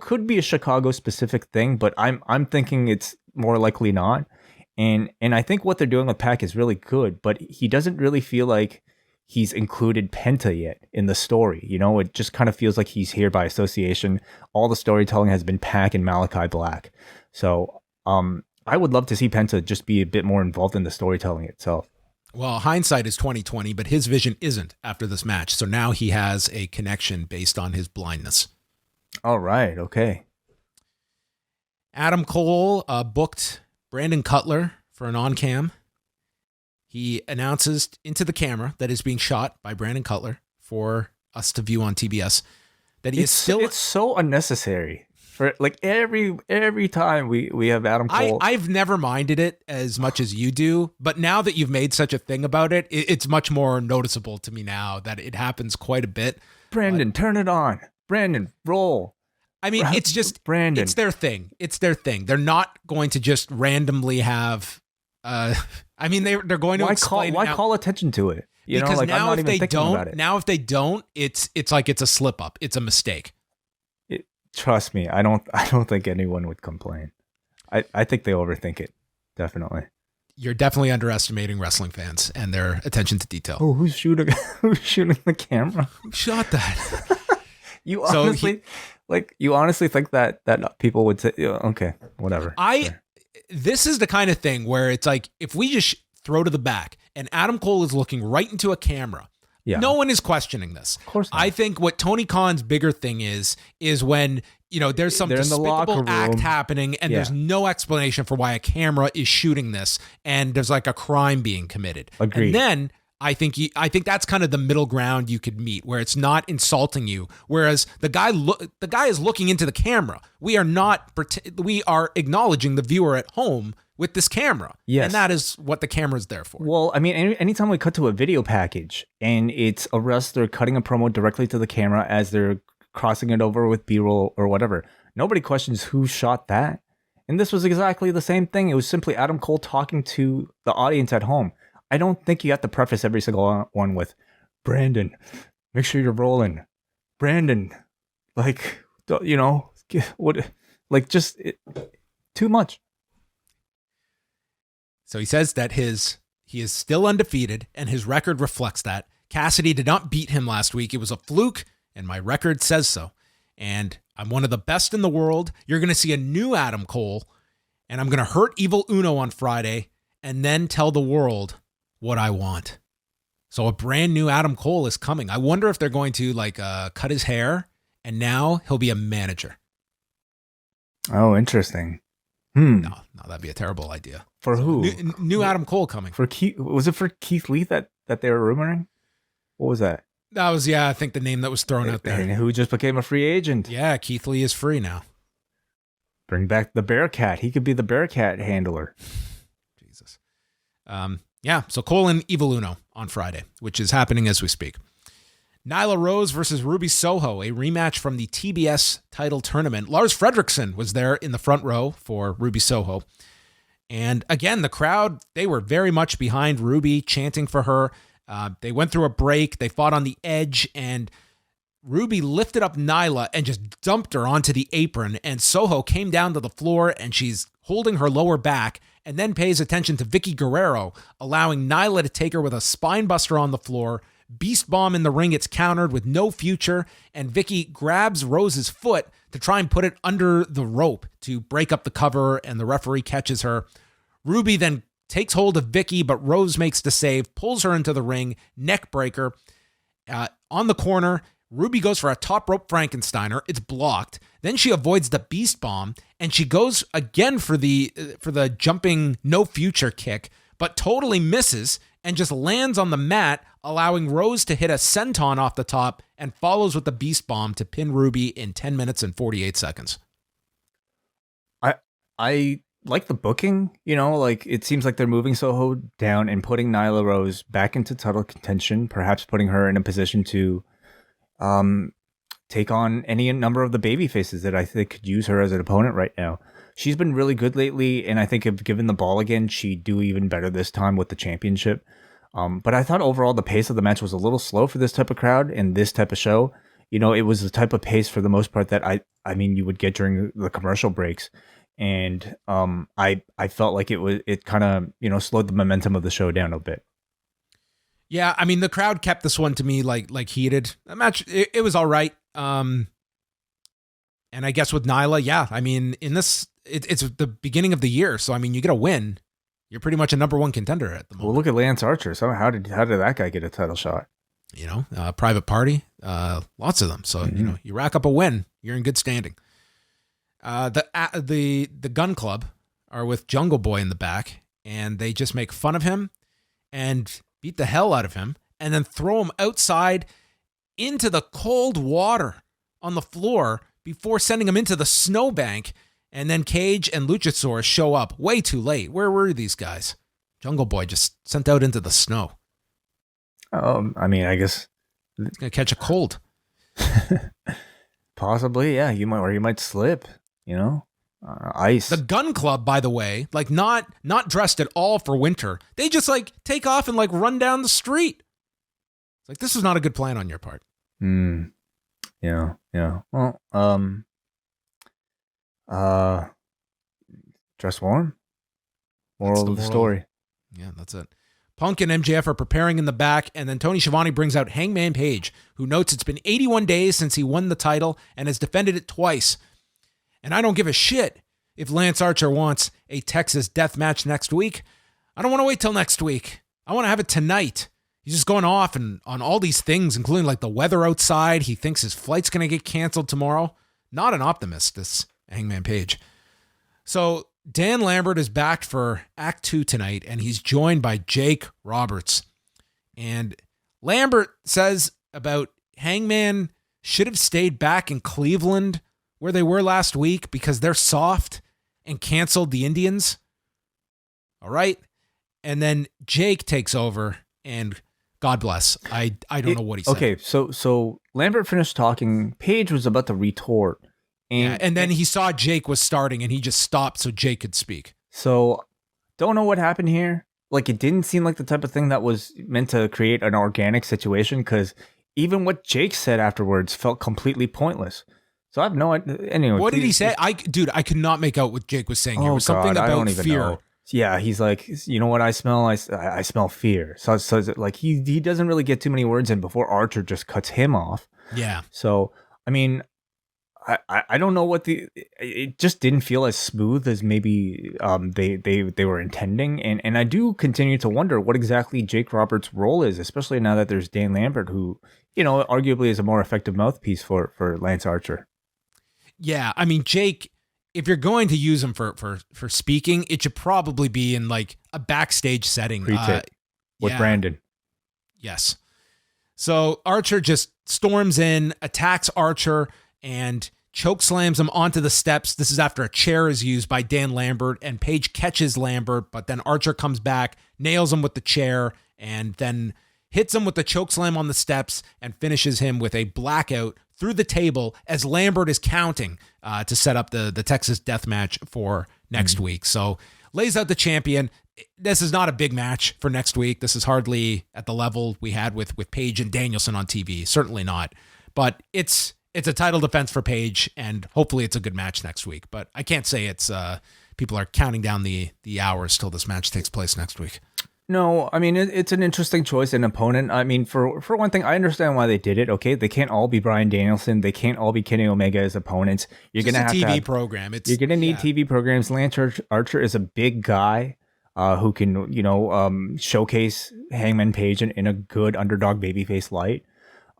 could be a Chicago specific thing, but I'm thinking it's more likely not. And I think what they're doing with Pac is really good, but he doesn't really feel like he's included Penta yet in the story. It just kind of feels like he's here by association. All the storytelling has been Pac and Malachi Black. So I would love to see Penta just be a bit more involved in the storytelling itself. Well, hindsight is 20/20, but his vision isn't after this match. So now he has a connection based on his blindness. All right. Okay. Adam Cole booked Brandon Cutler for an on-cam. He announces into the camera that is being shot by Brandon Cutler for us to view on TBS that he is still... It's so unnecessary. For like every time we have Adam Cole. I've never minded it as much as you do, but now that you've made such a thing about it, it's much more noticeable to me now that it happens quite a bit. Brandon, turn it on. Brandon, roll. I mean, it's just Brandon. It's their thing. It's their thing. They're not going to just randomly have. I mean, they're going to explain. Why call attention to it? Because I'm now not if even they thinking don't, about it. if they don't, it's like it's a slip up. It's a mistake. Trust me, I don't think anyone would complain. I think they overthink it. Definitely. You're definitely underestimating wrestling fans and their attention to detail. Oh, who's shooting the camera? Who shot that? You honestly think that people would say, okay, whatever. This is the kind of thing where it's like, if we just throw to the back and Adam Cole is looking right into a camera, no one is questioning this. Of course not. I think what Tony Khan's bigger thing is when, there's some despicable act happening and there's no explanation for why a camera is shooting this and there's like a crime being committed. Agreed. And then I think that's kind of the middle ground you could meet, where it's not insulting you, whereas the guy is looking into the camera. We are acknowledging the viewer at home with this camera. Yes. And that is what the camera is there for. Well, I mean, anytime we cut to a video package and it's a wrestler cutting a promo directly to the camera as they're crossing it over with B-roll or whatever, nobody questions who shot that. And this was exactly the same thing. It was simply Adam Cole talking to the audience at home. I don't think you have to preface every single one with, Brandon, make sure you're rolling. Brandon, too much. So he says that he is still undefeated, and his record reflects that. Cassidy did not beat him last week. It was a fluke, and my record says so. And I'm one of the best in the world. You're going to see a new Adam Cole, and I'm going to hurt Evil Uno on Friday, and then tell the world what I want. So a brand new Adam Cole is coming. I wonder if they're going to cut his hair, and now he'll be a manager. Oh, interesting. No, that'd be a terrible idea. For who? New Adam Cole coming. For Keith? Was it for Keith Lee that they were rumoring? What was that? That was, I think the name that was thrown out there. And who just became a free agent? Yeah, Keith Lee is free now. Bring back the Bearcat. He could be the Bearcat handler. Jesus. So Cole and Evil Uno on Friday, which is happening as we speak. Nyla Rose versus Ruby Soho, a rematch from the TBS title tournament. Lars Fredrickson was there in the front row for Ruby Soho. And again, the crowd, they were very much behind Ruby, chanting for her. They went through a break. They fought on the edge, and Ruby lifted up Nyla and just dumped her onto the apron. And Soho came down to the floor, and she's holding her lower back and then pays attention to Vicky Guerrero, allowing Nyla to take her with a spine buster on the floor. Beast bomb in the ring, it's countered with no future, and Vicky grabs Rose's foot to try and put it under the rope to break up the cover, and the referee catches her. Ruby then takes hold of Vicky, but Rose makes the save, pulls her into the ring, neck breaker. On the corner, Ruby goes for a top rope Frankensteiner. It's blocked. Then she avoids the beast bomb, and she goes again for the jumping no future kick, but totally misses and just lands on the mat, allowing Rose to hit a senton off the top and follows with the Beast Bomb to pin Ruby in 10 minutes and 48 seconds. I like the booking, like it seems like they're moving Soho down and putting Nyla Rose back into title contention, perhaps putting her in a position to take on any number of the baby faces that I think could use her as an opponent right now. She's been really good lately, and I think if given the ball again, she'd do even better this time with the championship. But I thought overall the pace of the match was a little slow for this type of crowd and this type of show. It was the type of pace for the most part that I mean you would get during the commercial breaks. And I felt like it kind of slowed the momentum of the show down a bit. Yeah, I mean the crowd kept this one to me like heated. The match it was all right. And I guess with Nyla, yeah, I mean in this it's the beginning of the year, so I mean you get a win, you're pretty much a number one contender at the moment. Well, look at Lance Archer. So how did that guy get a title shot? Private Party, lots of them. So you rack up a win, you're in good standing. The Gun Club are with Jungle Boy in the back, and they just make fun of him and beat the hell out of him, and then throw him outside into the cold water on the floor before sending him into the snowbank. And then Cage and Luchasaurus show up way too late. Where were these guys? Jungle Boy just sent out into the snow. I mean, I guess he's gonna catch a cold. Possibly, yeah. You might slip. Ice. The Gun Club, by the way, like not dressed at all for winter. They just like take off and like run down the street. It's like this is not a good plan on your part. Yeah. Well, dress warm. Moral of the story. Yeah, that's it. Punk and MJF are preparing in the back, and then Tony Schiavone brings out Hangman Page, who notes it's been 81 days since he won the title and has defended it twice. And I don't give a shit if Lance Archer wants a Texas death match next week. I don't want to wait till next week. I want to have it tonight. He's just going off and on all these things, including like the weather outside. He thinks his flight's going to get canceled tomorrow. Not an optimist, this Hangman Page. So Dan Lambert is back for Act 2 tonight, and he's joined by Jake Roberts. And Lambert says about Hangman should have stayed back in Cleveland where they were last week because they're soft and canceled the Indians. All right. And then Jake takes over, and God bless. I don't know what he said. Okay, so Lambert finished talking. Page was about to retort. And then he saw Jake was starting, and he just stopped so Jake could speak. So don't know what happened here. Like, it didn't seem like the type of thing that was meant to create an organic situation, because even what Jake said afterwards felt completely pointless. So I have no idea. Anyway, what did he say? I could not make out what Jake was saying. It was something about fear. Know. Yeah, he's like, you know what I smell? I smell fear. So like he doesn't really get too many words in before Archer just cuts him off. Yeah. So I mean, I don't know what it just didn't feel as smooth as maybe they were intending, and I do continue to wonder what exactly Jake Roberts' role is, especially now that there's Dan Lambert, who arguably is a more effective mouthpiece for Lance Archer. Yeah, I mean, Jake, if you're going to use him for speaking, it should probably be in like a backstage setting. With Brandon. Yes. So Archer just storms in, attacks Archer, and chokeslams him onto the steps. This is after a chair is used by Dan Lambert, and Page catches Lambert, but then Archer comes back, nails him with the chair, and then hits him with the chokeslam on the steps and finishes him with a blackout through the table as Lambert is counting to set up the Texas death match for next week. So lays out the champion. This is not a big match for next week. This is hardly at the level we had with Page and Danielson on TV. Certainly not. But it's a title defense for Page, and hopefully it's a good match next week. But I can't say it's people are counting down the hours till this match takes place next week. No, I mean, it's an interesting choice, an opponent. I mean, for one thing, I understand why they did it. Okay, they can't all be Bryan Danielson. They can't all be Kenny Omega as opponents. You're going to have TV program. You're going to need TV programs. Lance Archer is a big guy who can, showcase Hangman Page in a good underdog babyface light.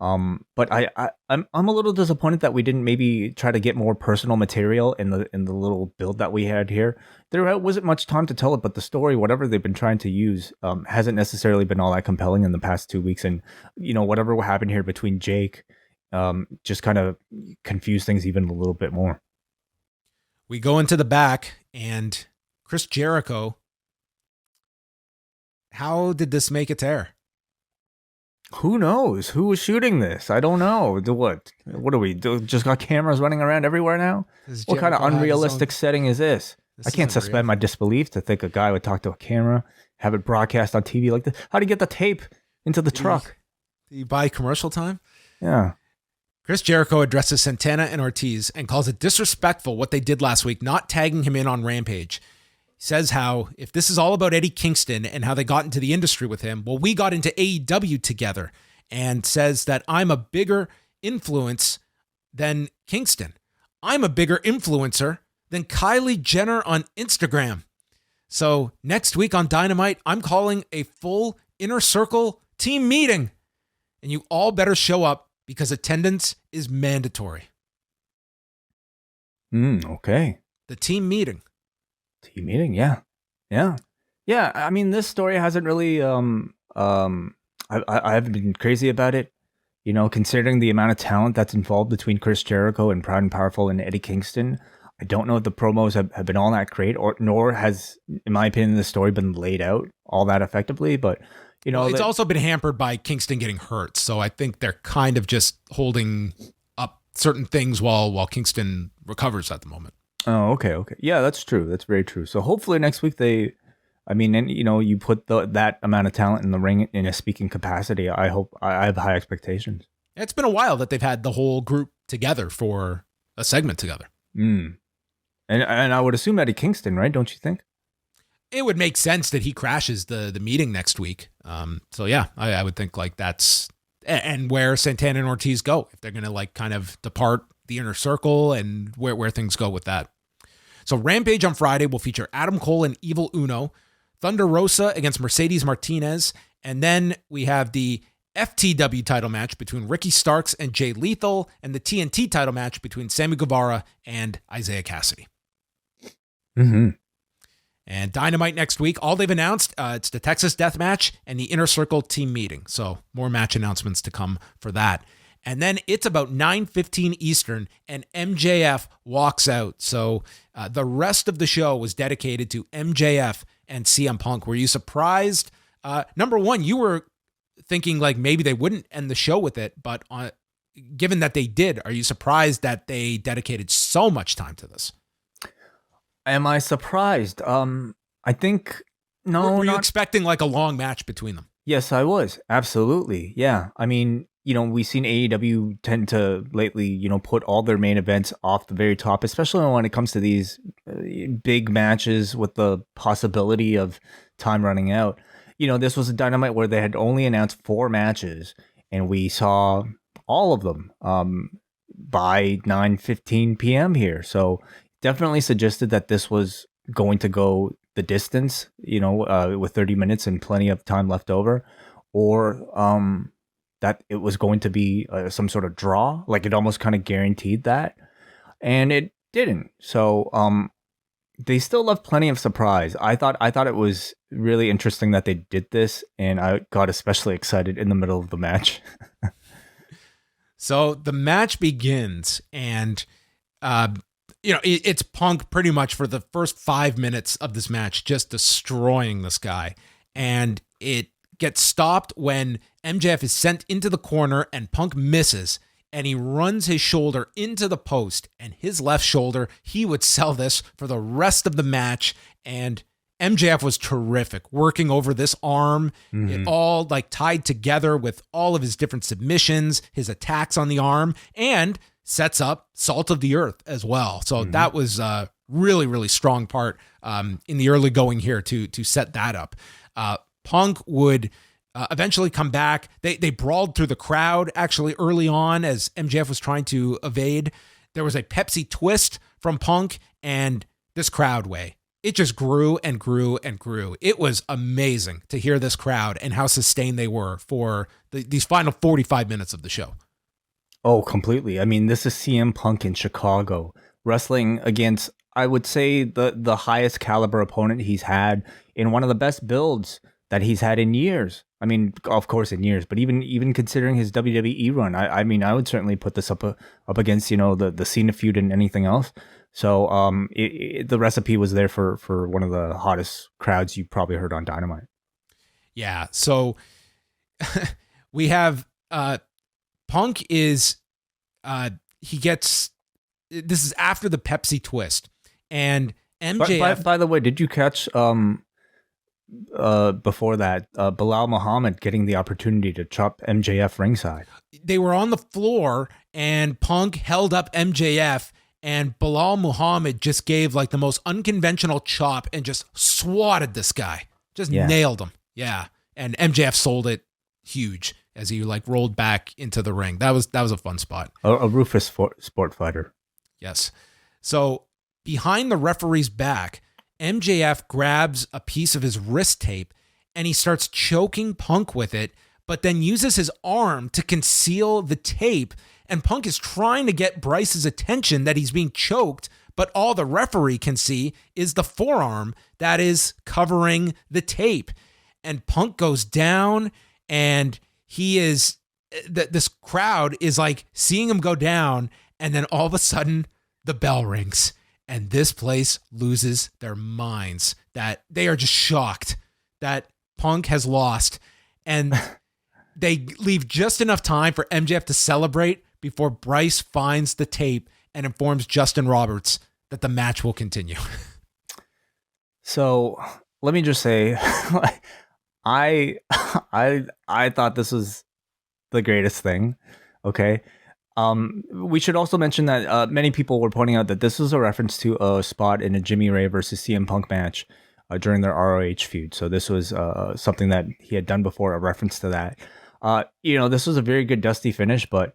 But I'm a little disappointed that we didn't maybe try to get more personal material in the little build that we had here. There wasn't much time to tell it, but the story, whatever they've been trying to use, hasn't necessarily been all that compelling in the past 2 weeks. And whatever happened here between Jake, just kind of confused things even a little bit more. We go into the back, and Chris Jericho. How did this make it air? Who knows? Who was shooting this? I don't know. What are we? Just got cameras running around everywhere now? What kind of unrealistic setting is this? I can't suspend my disbelief to think a guy would talk to a camera, have it broadcast on TV like this. How do you get the tape into the truck? Do you buy commercial time? Yeah. Chris Jericho addresses Santana and Ortiz and calls it disrespectful what they did last week, not tagging him in on Rampage. He says how, if this is all about Eddie Kingston and how they got into the industry with him, well, we got into AEW together, and says that I'm a bigger influence than Kingston. I'm a bigger influencer than Kylie Jenner on Instagram. So next week on Dynamite, I'm calling a full Inner Circle team meeting, and you all better show up because attendance is mandatory. Okay. The team meeting. Team meeting, yeah. I mean, this story hasn't really I haven't been crazy about it, considering the amount of talent that's involved between Chris Jericho and Proud and Powerful and Eddie Kingston. I don't know if the promos have been all that great, nor has, in my opinion, the story been laid out all that effectively. But it's also been hampered by Kingston getting hurt, so I think they're kind of just holding up certain things while Kingston recovers at the moment. Oh, okay. Yeah, that's true. That's very true. So hopefully next week you put that amount of talent in the ring in a speaking capacity. I have high expectations. It's been a while that they've had the whole group together for a segment together. And I would assume Eddie Kingston, right? Don't you think? It would make sense that he crashes the meeting next week. So yeah, I would think like that's, and where Santana and Ortiz go, if they're going to like kind of depart the Inner Circle and where things go with that. So Rampage on Friday will feature Adam Cole and Evil Uno, Thunder Rosa against Mercedes Martinez, and then we have the FTW title match between Ricky Starks and Jay Lethal, and the TNT title match between Sammy Guevara and Isaiah Cassidy. Mm-hmm. And Dynamite next week, all they've announced, it's the Texas Death Match and the Inner Circle team meeting. So more match announcements to come for that. And then it's about 9:15 Eastern, and MJF walks out. So the rest of the show was dedicated to MJF and CM Punk. Were you surprised? Number one, you were thinking like maybe they wouldn't end the show with it, but given that they did, are you surprised that they dedicated so much time to this? Am I surprised? I think no. Were you expecting like a long match between them? Yes, I was. Absolutely. Yeah. I mean, we've seen AEW tend to lately, put all their main events off the very top, especially when it comes to these big matches with the possibility of time running out. This was a Dynamite where they had only announced 4 matches, and we saw all of them by 9:15 p.m. here. So definitely suggested that this was going to go the distance, with 30 minutes and plenty of time left over, or that it was going to be some sort of draw. Like it almost kind of guaranteed that, and it didn't. So they still left plenty of surprise. I thought it was really interesting that they did this, and I got especially excited in the middle of the match. So the match begins, and it's Punk pretty much for the first 5 minutes of this match, just destroying this guy, and it gets stopped when MJF is sent into the corner and Punk misses, and he runs his shoulder into the post, and his left shoulder, he would sell this for the rest of the match. And MJF was terrific working over this arm. It all like tied together with all of his different submissions, his attacks on the arm, and sets up Salt of the Earth as well. So that was a really, really strong part in the early going here to set that up. Punk would eventually come back. They brawled through the crowd actually early on as MJF was trying to evade. There was a Pepsi twist from Punk, and this crowd, it just grew and grew and grew. It was amazing to hear this crowd and how sustained they were for these final 45 minutes of the show. Oh, completely. I mean, this is CM Punk in Chicago wrestling against, I would say, the highest caliber opponent he's had in one of the best builds that he's had in years. I mean, of course, in years, but even considering his WWE run, I mean, I would certainly put this up against, the Cena feud and anything else. So the recipe was there for one of the hottest crowds you probably heard on Dynamite. Yeah. So we have Punk is this is after the Pepsi twist, and MJF. By the way, did you catch before that Bilal Muhammad getting the opportunity to chop MJF ringside? They were on the floor, and Punk held up MJF. And Bilal Muhammad just gave like the most unconventional chop and just swatted this guy. Just nailed him. Yeah. And MJF sold it huge as he like rolled back into the ring. That was a fun spot. A Rufus sport fighter. Yes. So behind the referee's back, MJF grabs a piece of his wrist tape and he starts choking Punk with it, but then uses his arm to conceal the tape. And Punk is trying to get Bryce's attention that he's being choked, but all the referee can see is the forearm that is covering the tape. And Punk goes down, and this crowd is like seeing him go down, and then all of a sudden the bell rings, and this place loses their minds, that they are just shocked that Punk has lost, and they leave just enough time for MJF to celebrate before Bryce finds the tape and informs Justin Roberts that the match will continue. So let me just say, I thought this was the greatest thing. Okay. We should also mention that many people were pointing out that this was a reference to a spot in a Jimmy Ray versus CM Punk match during their ROH feud. So this was something that he had done before, a reference to that. This was a very good dusty finish, but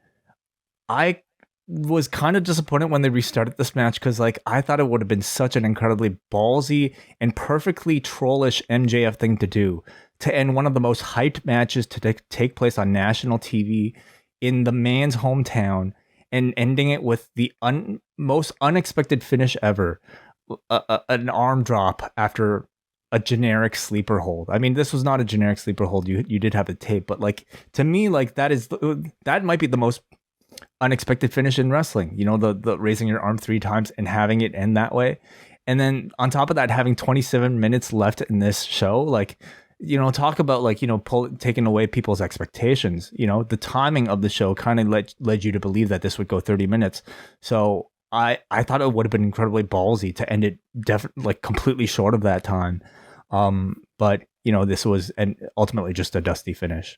I was kind of disappointed when they restarted this match because, I thought it would have been such an incredibly ballsy and perfectly trollish MJF thing to do to end one of the most hyped matches to take place on national TV in the man's hometown and ending it with the most unexpected finish ever, an arm drop after a generic sleeper hold. I mean, this was not a generic sleeper hold. You did have the tape, but to me, that might be the most unexpected finish in wrestling, the raising your arm 3 times and having it end that way. And then on top of that, having 27 minutes left in this show, talk about taking away people's expectations. The timing of the show kind of led you to believe that this would go 30 minutes. So I thought it would have been incredibly ballsy to end it completely short of that time. But this was ultimately just a dusty finish.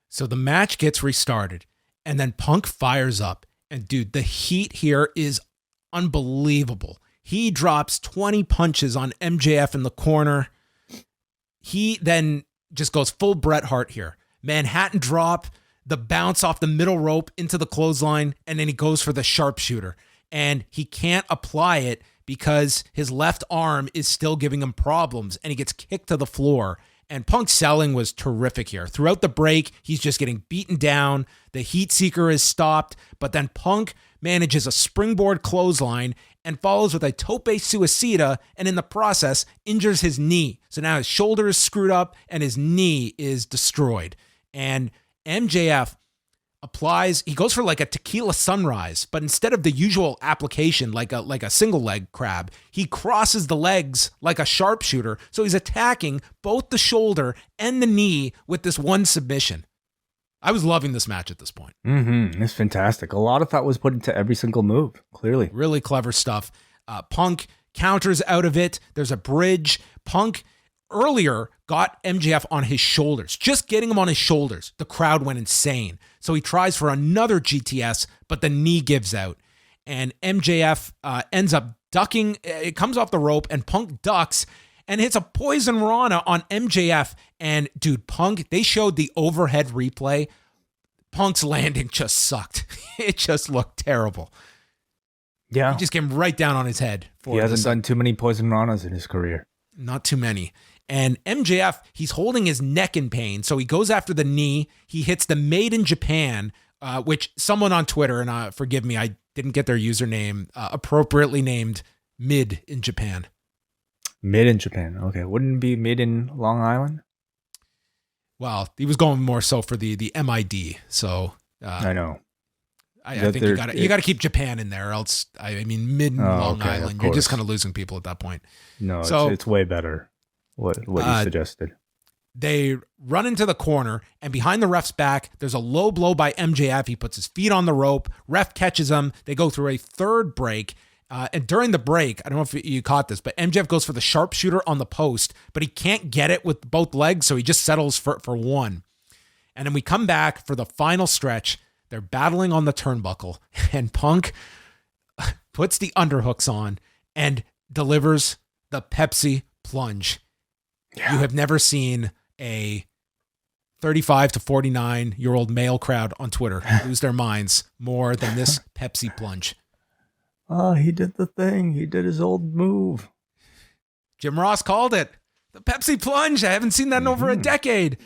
So the match gets restarted. And then Punk fires up. And dude, the heat here is unbelievable. He drops 20 punches on MJF in the corner. He then just goes full Bret Hart here. Manhattan drop, the bounce off the middle rope into the clothesline, and then he goes for the sharpshooter. And he can't apply it because his left arm is still giving him problems, and he gets kicked to the floor. And Punk's selling was terrific here. Throughout the break, he's just getting beaten down. The heat seeker is stopped, but then Punk manages a springboard clothesline and follows with a tope suicida, and in the process, injures his knee. So now his shoulder is screwed up and his knee is destroyed. And MJF he goes for like a tequila sunrise, but instead of the usual application, like a single leg crab, he crosses the legs like a sharpshooter. So he's attacking both the shoulder and the knee with this one submission. I was loving this match at this point. It's fantastic. A lot of thought was put into every single move, clearly. Really clever stuff. Punk counters out of it. There's a bridge. Punk earlier got MJF on his shoulders. Just getting him on his shoulders, the crowd went insane. So he tries for another GTS, but the knee gives out. And MJF ends up ducking. It comes off the rope, and Punk ducks and hits a poison rana on MJF. And dude, Punk, they showed the overhead replay. Punk's landing just sucked. It just looked terrible. Yeah. He just came right down on his head. He hasn't done too many Poison Ranas in his career. Not too many. And MJF, he's holding his neck in pain. So he goes after the knee. He hits the Made in Japan, which someone on Twitter, and forgive me, I didn't get their username, appropriately named Mid in Japan. Mid in Japan. Okay. Wouldn't it be Mid in Long Island? Well, he was going more so for the MID. So I know. I think you got to keep Japan in there, else I mean Mid Long Island. You're just kind of losing people at that point. No, so, it's way better. What you suggested. They run into the corner, and behind the ref's back, there's a low blow by MJF. He puts his feet on the rope. Ref catches him. They go through a third break. And during the break, I don't know if you caught this, but MJF goes for the sharpshooter on the post, but he can't get it with both legs, so he just settles for one. And then we come back for the final stretch. They're battling on the turnbuckle, and Punk puts the underhooks on and delivers the Pepsi plunge. Yeah. You have never seen a 35 to 49-year-old male crowd on Twitter lose their minds more than this Pepsi plunge. Oh, he did the thing. He did his old move. Jim Ross called it. The Pepsi plunge. I haven't seen that in over a decade.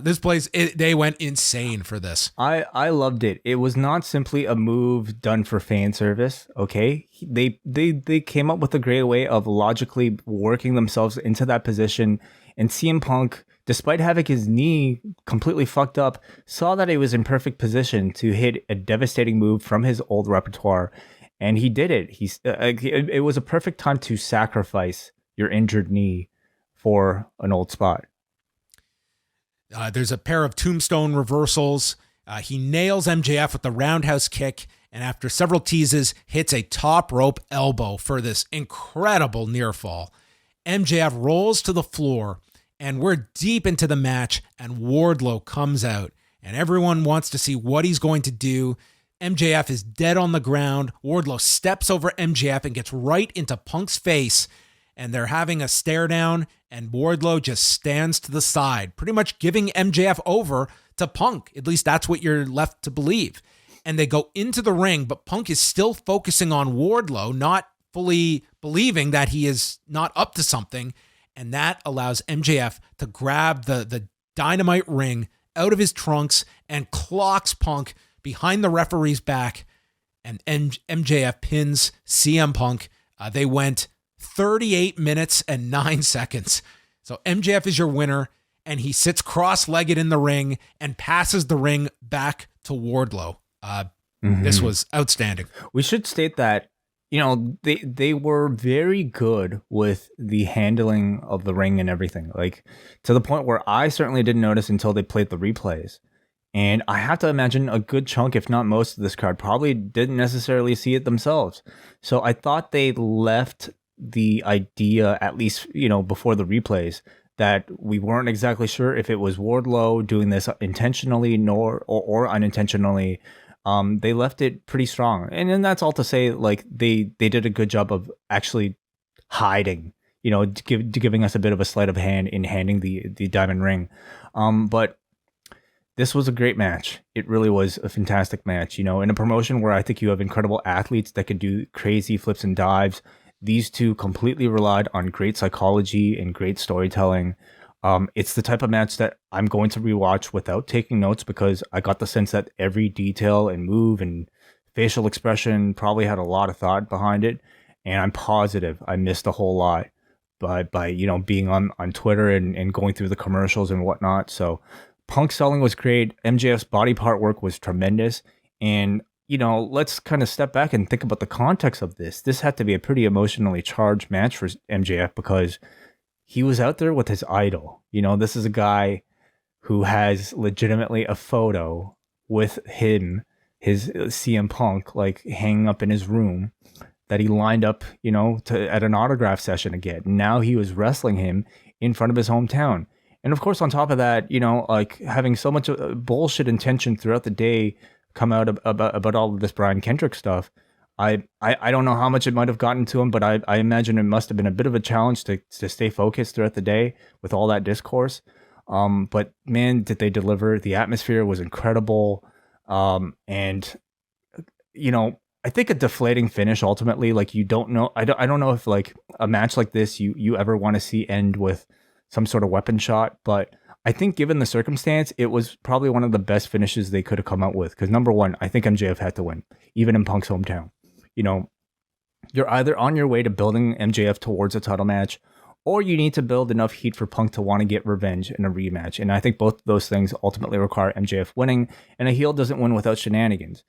This place, they went insane for this. I loved it. It was not simply a move done for fan service. Okay, they came up with a great way of logically working themselves into that position. And CM Punk, despite having his knee completely fucked up, saw that he was in perfect position to hit a devastating move from his old repertoire, and he did it. It was a perfect time to sacrifice your injured knee for an old spot. There's a pair of tombstone reversals. He nails MJF with the roundhouse kick, and after several teases, hits a top rope elbow for this incredible near fall. MJF rolls to the floor, and we're deep into the match, and Wardlow comes out, and everyone wants to see what he's going to do. MJF is dead on the ground. Wardlow steps over MJF and gets right into Punk's face, and they're having a stare down, and Wardlow just stands to the side, pretty much giving MJF over to Punk. At least that's what you're left to believe. And they go into the ring, but Punk is still focusing on Wardlow, not fully believing that he is not up to something. And that allows MJF to grab the Dynamite ring out of his trunks and clocks Punk behind the referee's back. And MJF pins CM Punk. They went 38 minutes and 9 seconds. So MJF is your winner, and he sits cross-legged in the ring and passes the ring back to Wardlow. This was outstanding. We should state that, they were very good with the handling of the ring and everything, like to the point where I certainly didn't notice until they played the replays. And I have to imagine a good chunk, if not most of this crowd, probably didn't necessarily see it themselves. So I thought they left the idea, at least, before the replays, that we weren't exactly sure if it was Wardlow doing this intentionally or unintentionally. They left it pretty strong. And then that's all to say, like, they did a good job of actually hiding, giving us a bit of a sleight of hand in handing the diamond ring. But this was a great match. It really was a fantastic match, in a promotion where I think you have incredible athletes that can do crazy flips and dives. These two completely relied on great psychology and great storytelling. It's the type of match that I'm going to rewatch without taking notes, because I got the sense that every detail and move and facial expression probably had a lot of thought behind it. And I'm positive I missed a whole lot by being on Twitter and going through the commercials and whatnot. So Punk's selling was great. MJF's body part work was tremendous. And let's kind of step back and think about the context of this. This had to be a pretty emotionally charged match for MJF, because he was out there with his idol. This is a guy who has legitimately a photo with him, his CM Punk, like hanging up in his room, that he lined up, at an autograph session again. Now he was wrestling him in front of his hometown. And of course, on top of that, like having so much bullshit and tension throughout the day come out about all of this Brian Kendrick stuff. I don't know how much it might have gotten to him, but I imagine it must have been a bit of a challenge to stay focused throughout the day with all that discourse. But man, did they deliver. The atmosphere was incredible. And I think a deflating finish ultimately. Like, you don't know. I don't know if like a match like this you ever want to see end with some sort of weapon shot. But I think given the circumstance, it was probably one of the best finishes they could have come out with. Because number one, I think MJF had to win, even in Punk's hometown. You know, you're either on your way to building MJF towards a title match, or you need to build enough heat for Punk to want to get revenge in a rematch. And I think both of those things ultimately require MJF winning, and a heel doesn't win without shenanigans.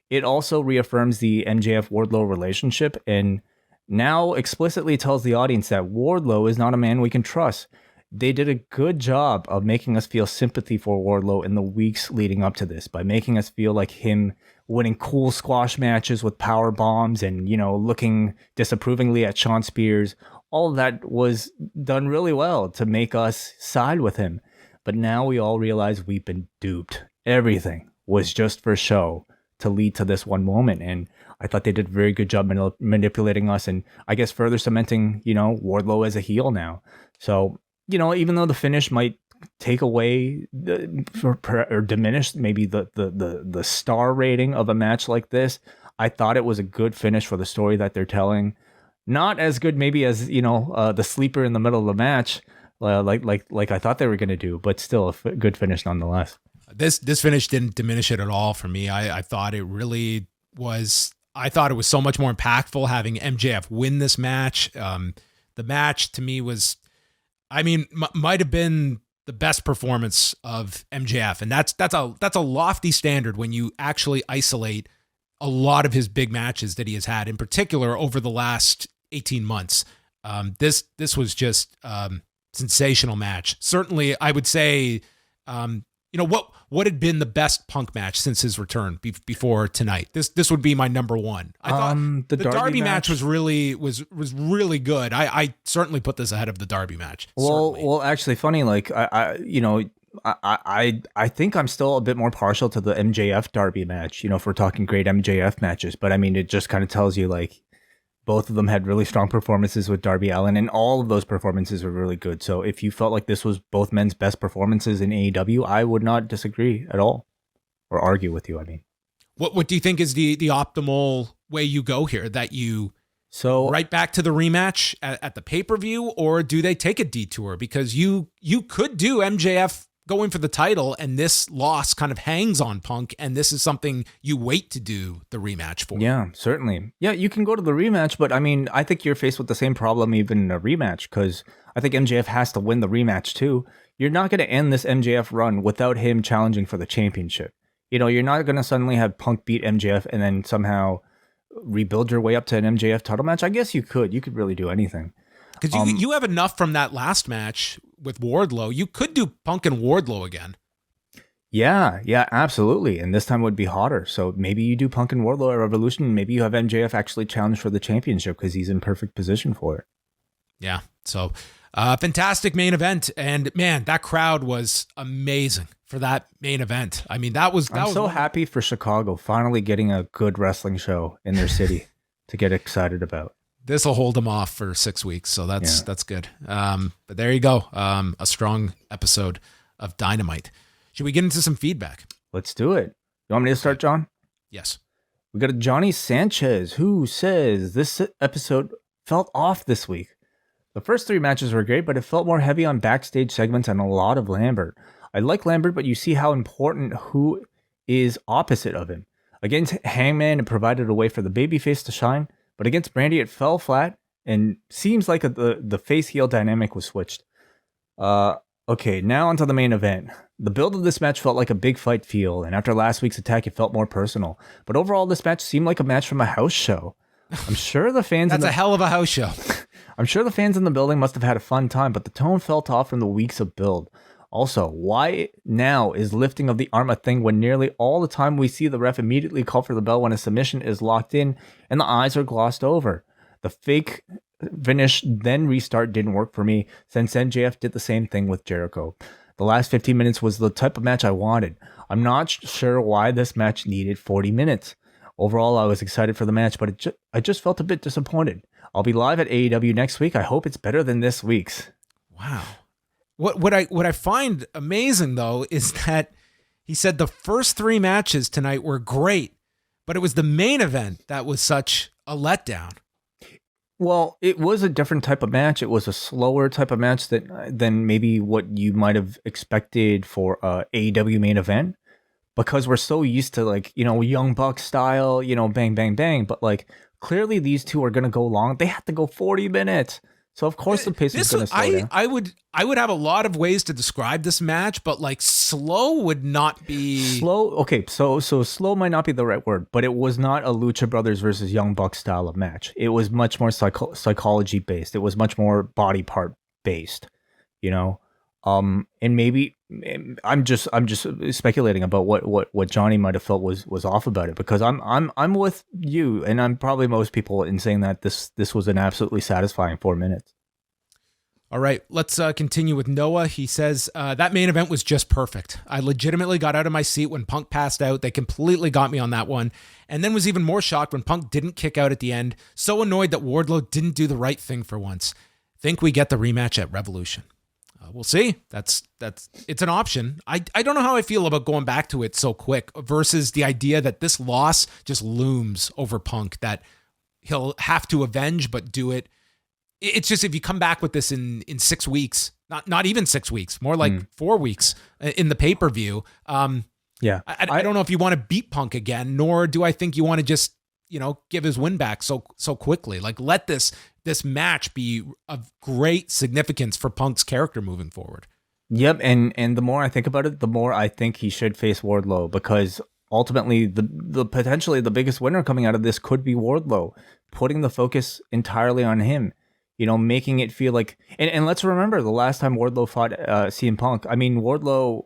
It also reaffirms the MJF Wardlow relationship and now explicitly tells the audience that Wardlow is not a man we can trust. They did a good job of making us feel sympathy for Wardlow in the weeks leading up to this by making us feel like him winning cool squash matches with power bombs and, you know, looking disapprovingly at Sean Spears. All of that was done really well to make us side with him. But now we all realize we've been duped. Everything was just for show to lead to this one moment. And I thought they did a very good job manipulating us and I guess further cementing, you know, Wardlow as a heel now. So, you know, even though the finish might take away or diminish maybe the star rating of a match like this, I thought it was a good finish for the story that they're telling. Not as good maybe as, you know, the sleeper in the middle of the match, like I thought they were going to do, but still a good finish nonetheless. This finish didn't diminish it at all for me. I thought it really was. I thought it was so much more impactful having MJF win this match. The match to me was, I mean, might have been the best performance of MJF, and that's a lofty standard when you actually isolate a lot of his big matches that he has had, in particular over the last 18 months. This was just sensational match. Certainly, I would say. You know, what had been the best Punk match since his return before tonight? This would be my number one. I thought the Darby match was really good. I certainly put this ahead of the Darby match. Well, actually, funny. Like I think I'm still a bit more partial to the MJF Darby match. You know, if we're talking great MJF matches, but I mean, it just kind of tells you like both of them had really strong performances with Darby Allin, and all of those performances were really good. So if you felt like this was both men's best performances in AEW, I would not disagree at all or argue with you. I mean, what do you think is the optimal way you go here? That you right back to the rematch at the pay-per-view, or do they take a detour? Because you could do MJF going for the title, and this loss kind of hangs on Punk, and this is something you wait to do the rematch for. Yeah, certainly. Yeah, you can go to the rematch, but I mean, I think you're faced with the same problem even in a rematch, because I think MJF has to win the rematch too. You're not going to end this MJF run without him challenging for the championship. You know, you're not going to suddenly have Punk beat MJF and then somehow rebuild your way up to an MJF title match. I guess you could. You could really do anything. Because you have enough from that last match with Wardlow. You could do Punk and Wardlow again. Yeah, absolutely. And this time would be hotter. So maybe you do Punk and Wardlow at Revolution. Maybe you have MJF actually challenge for the championship because he's in perfect position for it. Yeah. So fantastic main event. And man, that crowd was amazing for that main event. I mean, I'm so happy for Chicago finally getting a good wrestling show in their city to get excited about. This will hold them off for 6 weeks, so that's good. But there you go, a strong episode of Dynamite. Should we get into some feedback? Let's do it. You want me to start, John? Yes. We got a Johnny Sanchez who says this episode felt off this week. The first 3 matches were great, but it felt more heavy on backstage segments and a lot of Lambert. I like Lambert, but you see how important who is opposite of him. Against Hangman, it provided a way for the babyface to shine. But against Brandi, it fell flat and seems like the face-heel dynamic was switched. Okay, now onto the main event. The build of this match felt like a big fight feel, and after last week's attack, it felt more personal. But overall, this match seemed like a match from a house show. I'm sure the fans... That's a hell of a house show. I'm sure the fans in the building must have had a fun time, but the tone felt off from the weeks of build. Also, why now is lifting of the arm a thing when nearly all the time we see the ref immediately call for the bell when a submission is locked in and the eyes are glossed over? The fake finish then restart didn't work for me since MJF did the same thing with Jericho. The last 15 minutes was the type of match I wanted. I'm not sure why this match needed 40 minutes. Overall, I was excited for the match, but I just felt a bit disappointed. I'll be live at AEW next week. I hope it's better than this week's. Wow. What I find amazing, though, is that he said the first 3 matches tonight were great, but it was the main event that was such a letdown. Well, it was a different type of match. It was a slower type of match than maybe what you might have expected for a AEW main event, because we're so used to, like, you know, Young Bucks style, you know, bang, bang, bang. But like, clearly these two are going to go long. They have to go 40 minutes. So of course the pace is going to slow down. I would have a lot of ways to describe this match, but like slow would not be slow. Okay, so slow might not be the right word, but it was not a Lucha Brothers versus Young Bucks style of match. It was much more psychology based. It was much more body part based, you know. And maybe I'm just speculating about what Johnny might have felt was off about it, because I'm with you, and I'm probably most people in saying that this was an absolutely satisfying 4 minutes. All right, let's continue with Noah. He says, that main event was just perfect. I legitimately got out of my seat when Punk passed out. They completely got me on that one. And then was even more shocked when Punk didn't kick out at the end. So annoyed that Wardlow didn't do the right thing for once. Think we get the rematch at Revolution. We'll see. It's an option. I don't know how I feel about going back to it so quick versus the idea that this loss just looms over Punk, that he'll have to avenge, but do it. It's just, if you come back with this in 6 weeks, not even 6 weeks, more like 4 weeks in the pay-per-view. Yeah. I don't know if you want to beat Punk again, nor do I think you want to just, you know, give his win back so quickly. Like, let this match be of great significance for Punk's character moving forward. Yep, and the more I think about it, the more I think he should face Wardlow, because ultimately the potentially the biggest winner coming out of this could be Wardlow, putting the focus entirely on him. You know, making it feel like, and let's remember the last time Wardlow fought CM Punk. I mean, Wardlow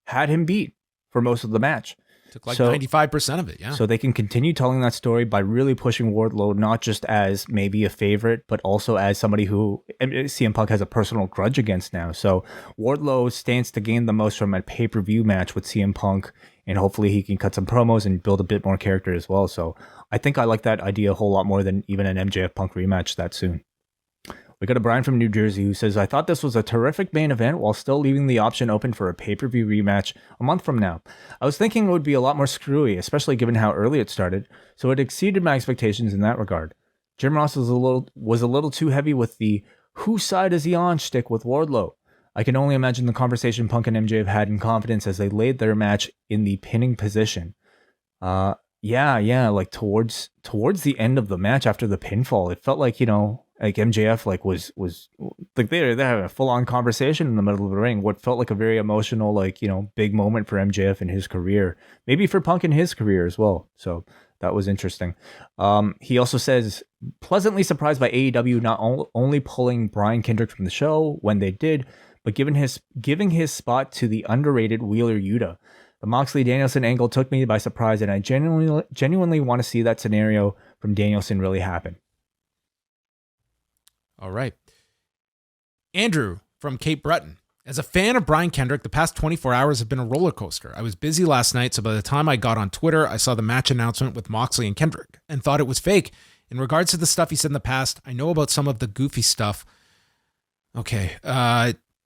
had him beat for most of the match. Took like 95% of it, yeah. So they can continue telling that story by really pushing Wardlow, not just as maybe a favorite, but also as somebody who CM Punk has a personal grudge against now. So Wardlow stands to gain the most from a pay-per-view match with CM Punk, and hopefully he can cut some promos and build a bit more character as well. So I think I like that idea a whole lot more than even an MJF Punk rematch that soon. We got a Brian from New Jersey who says, I thought this was a terrific main event while still leaving the option open for a pay-per-view rematch a month from now. I was thinking it would be a lot more screwy, especially given how early it started, so it exceeded my expectations in that regard. Jim Ross was a little too heavy with the whose side is he on shtick with Wardlow. I can only imagine the conversation Punk and MJF had in confidence as they laid their match in the pinning position. Yeah, like towards the end of the match after the pinfall, it felt like, you know, like MJF was like they had a full on conversation in the middle of the ring. What felt like a very emotional, like, you know, big moment for MJF in his career, maybe for Punk in his career as well. So that was interesting. He also says, pleasantly surprised by AEW not only pulling Brian Kendrick from the show when they did, but giving his spot to the underrated Wheeler Yuta. The Moxley Danielson angle took me by surprise, and I genuinely want to see that scenario from Danielson really happen. All right. Andrew from Cape Breton. As a fan of Brian Kendrick, the past 24 hours have been a roller coaster. I was busy last night, so by the time I got on Twitter, I saw the match announcement with Moxley and Kendrick and thought it was fake. In regards to the stuff he said in the past, I know about some of the goofy stuff. Okay.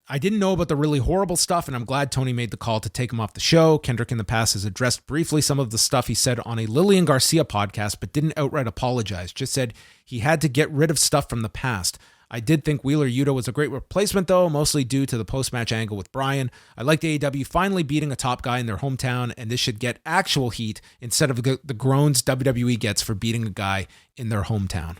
I didn't know about the really horrible stuff, and I'm glad Tony made the call to take him off the show. Kendrick in the past has addressed briefly some of the stuff he said on a Lillian Garcia podcast, but didn't outright apologize. Just said he had to get rid of stuff from the past. I did think Wheeler Yuta was a great replacement, though, mostly due to the post-match angle with Brian. I liked AEW finally beating a top guy in their hometown, and this should get actual heat instead of the groans WWE gets for beating a guy in their hometown.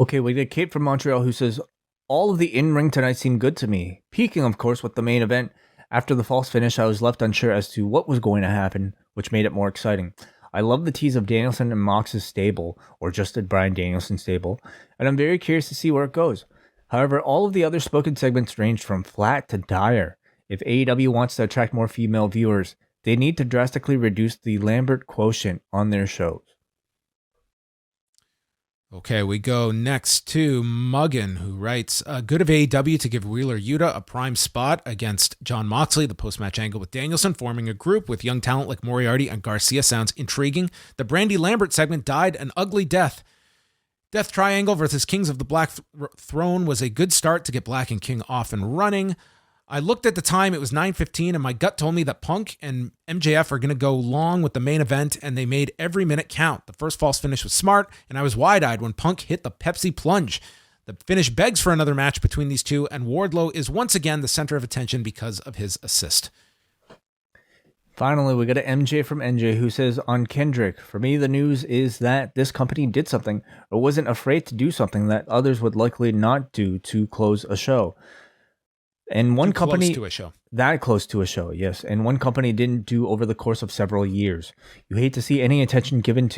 Okay, we get Kate from Montreal who says, all of the in-ring tonight seemed good to me. Peaking, of course, with the main event. After the false finish, I was left unsure as to what was going to happen, which made it more exciting. I love the tease of Danielson and Mox's stable, or just a Brian Danielson stable, and I'm very curious to see where it goes. However, all of the other spoken segments ranged from flat to dire. If AEW wants to attract more female viewers, they need to drastically reduce the Lambert quotient on their shows. Okay, we go next to Muggin, who writes, good of AEW to give Wheeler Yuta a prime spot against Jon Moxley. The post-match angle with Danielson forming a group with young talent like Moriarty and Garcia sounds intriguing. The Brandi Lambert segment died an ugly death. Death Triangle versus Kings of the Black Throne was a good start to get Black and King off and running. I looked at the time, it was 9:15, and my gut told me that Punk and MJF are going to go long with the main event, and they made every minute count. The first false finish was smart, and I was wide-eyed when Punk hit the Pepsi plunge. The finish begs for another match between these two, and Wardlow is once again the center of attention because of his assist. Finally, we got an MJ from NJ who says, on Kendrick, for me, the news is that this company did something or wasn't afraid to do something that others would likely not do to close a show. And one company, close to a show. That close to a show, yes. And one company didn't do over the course of several years. You hate to see any attention given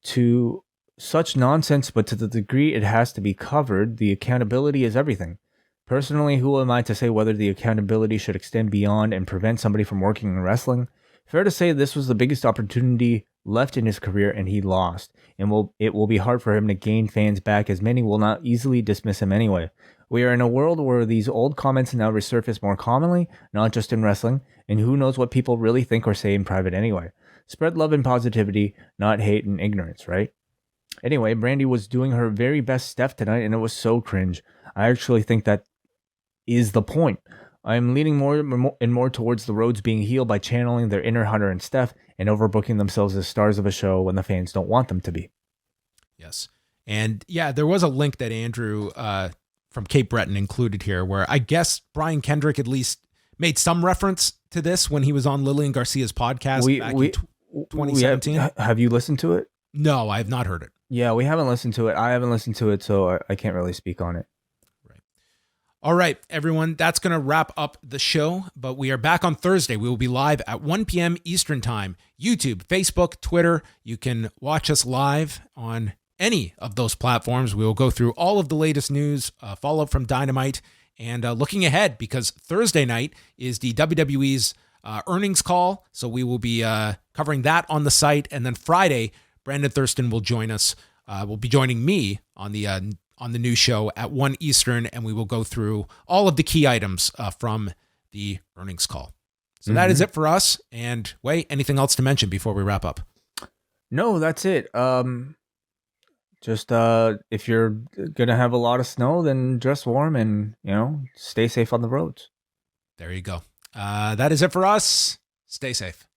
to such nonsense, but to the degree it has to be covered, the accountability is everything. Personally, who am I to say whether the accountability should extend beyond and prevent somebody from working in wrestling? Fair to say this was the biggest opportunity left in his career and he lost. And it will be hard for him to gain fans back, as many will not easily dismiss him anyway. We are in a world where these old comments now resurface more commonly, not just in wrestling, and who knows what people really think or say in private anyway. Spread love and positivity, not hate and ignorance, right? Anyway, Brandi was doing her very best Steph tonight, and it was so cringe. I actually think that is the point. I'm leaning more and more towards the Rhodes being healed by channeling their inner Hunter and Steph and overbooking themselves as stars of a show when the fans don't want them to be. Yes. And yeah, there was a link that Andrew from Cape Breton included here where I guess Brian Kendrick at least made some reference to this when he was on Lillian Garcia's podcast back in 2017. Have you listened to it? No, I have not heard it. Yeah, we haven't listened to it. I haven't listened to it, so I can't really speak on it. All right, everyone, that's going to wrap up the show, but we are back on Thursday. We will be live at 1 p.m. Eastern Time, YouTube, Facebook, Twitter. You can watch us live on any of those platforms. We will go through all of the latest news, follow-up from Dynamite, and looking ahead, because Thursday night is the WWE's earnings call, so we will be covering that on the site, and then Friday, Brandon Thurston will join us, will be joining me on the new show at 1 Eastern, and we will go through all of the key items from the earnings call. So that is it for us. And Wai, anything else to mention before we wrap up? No, that's it. Just if you're gonna have a lot of snow, then dress warm and stay safe on the roads. There you go. That is it for us. Stay safe.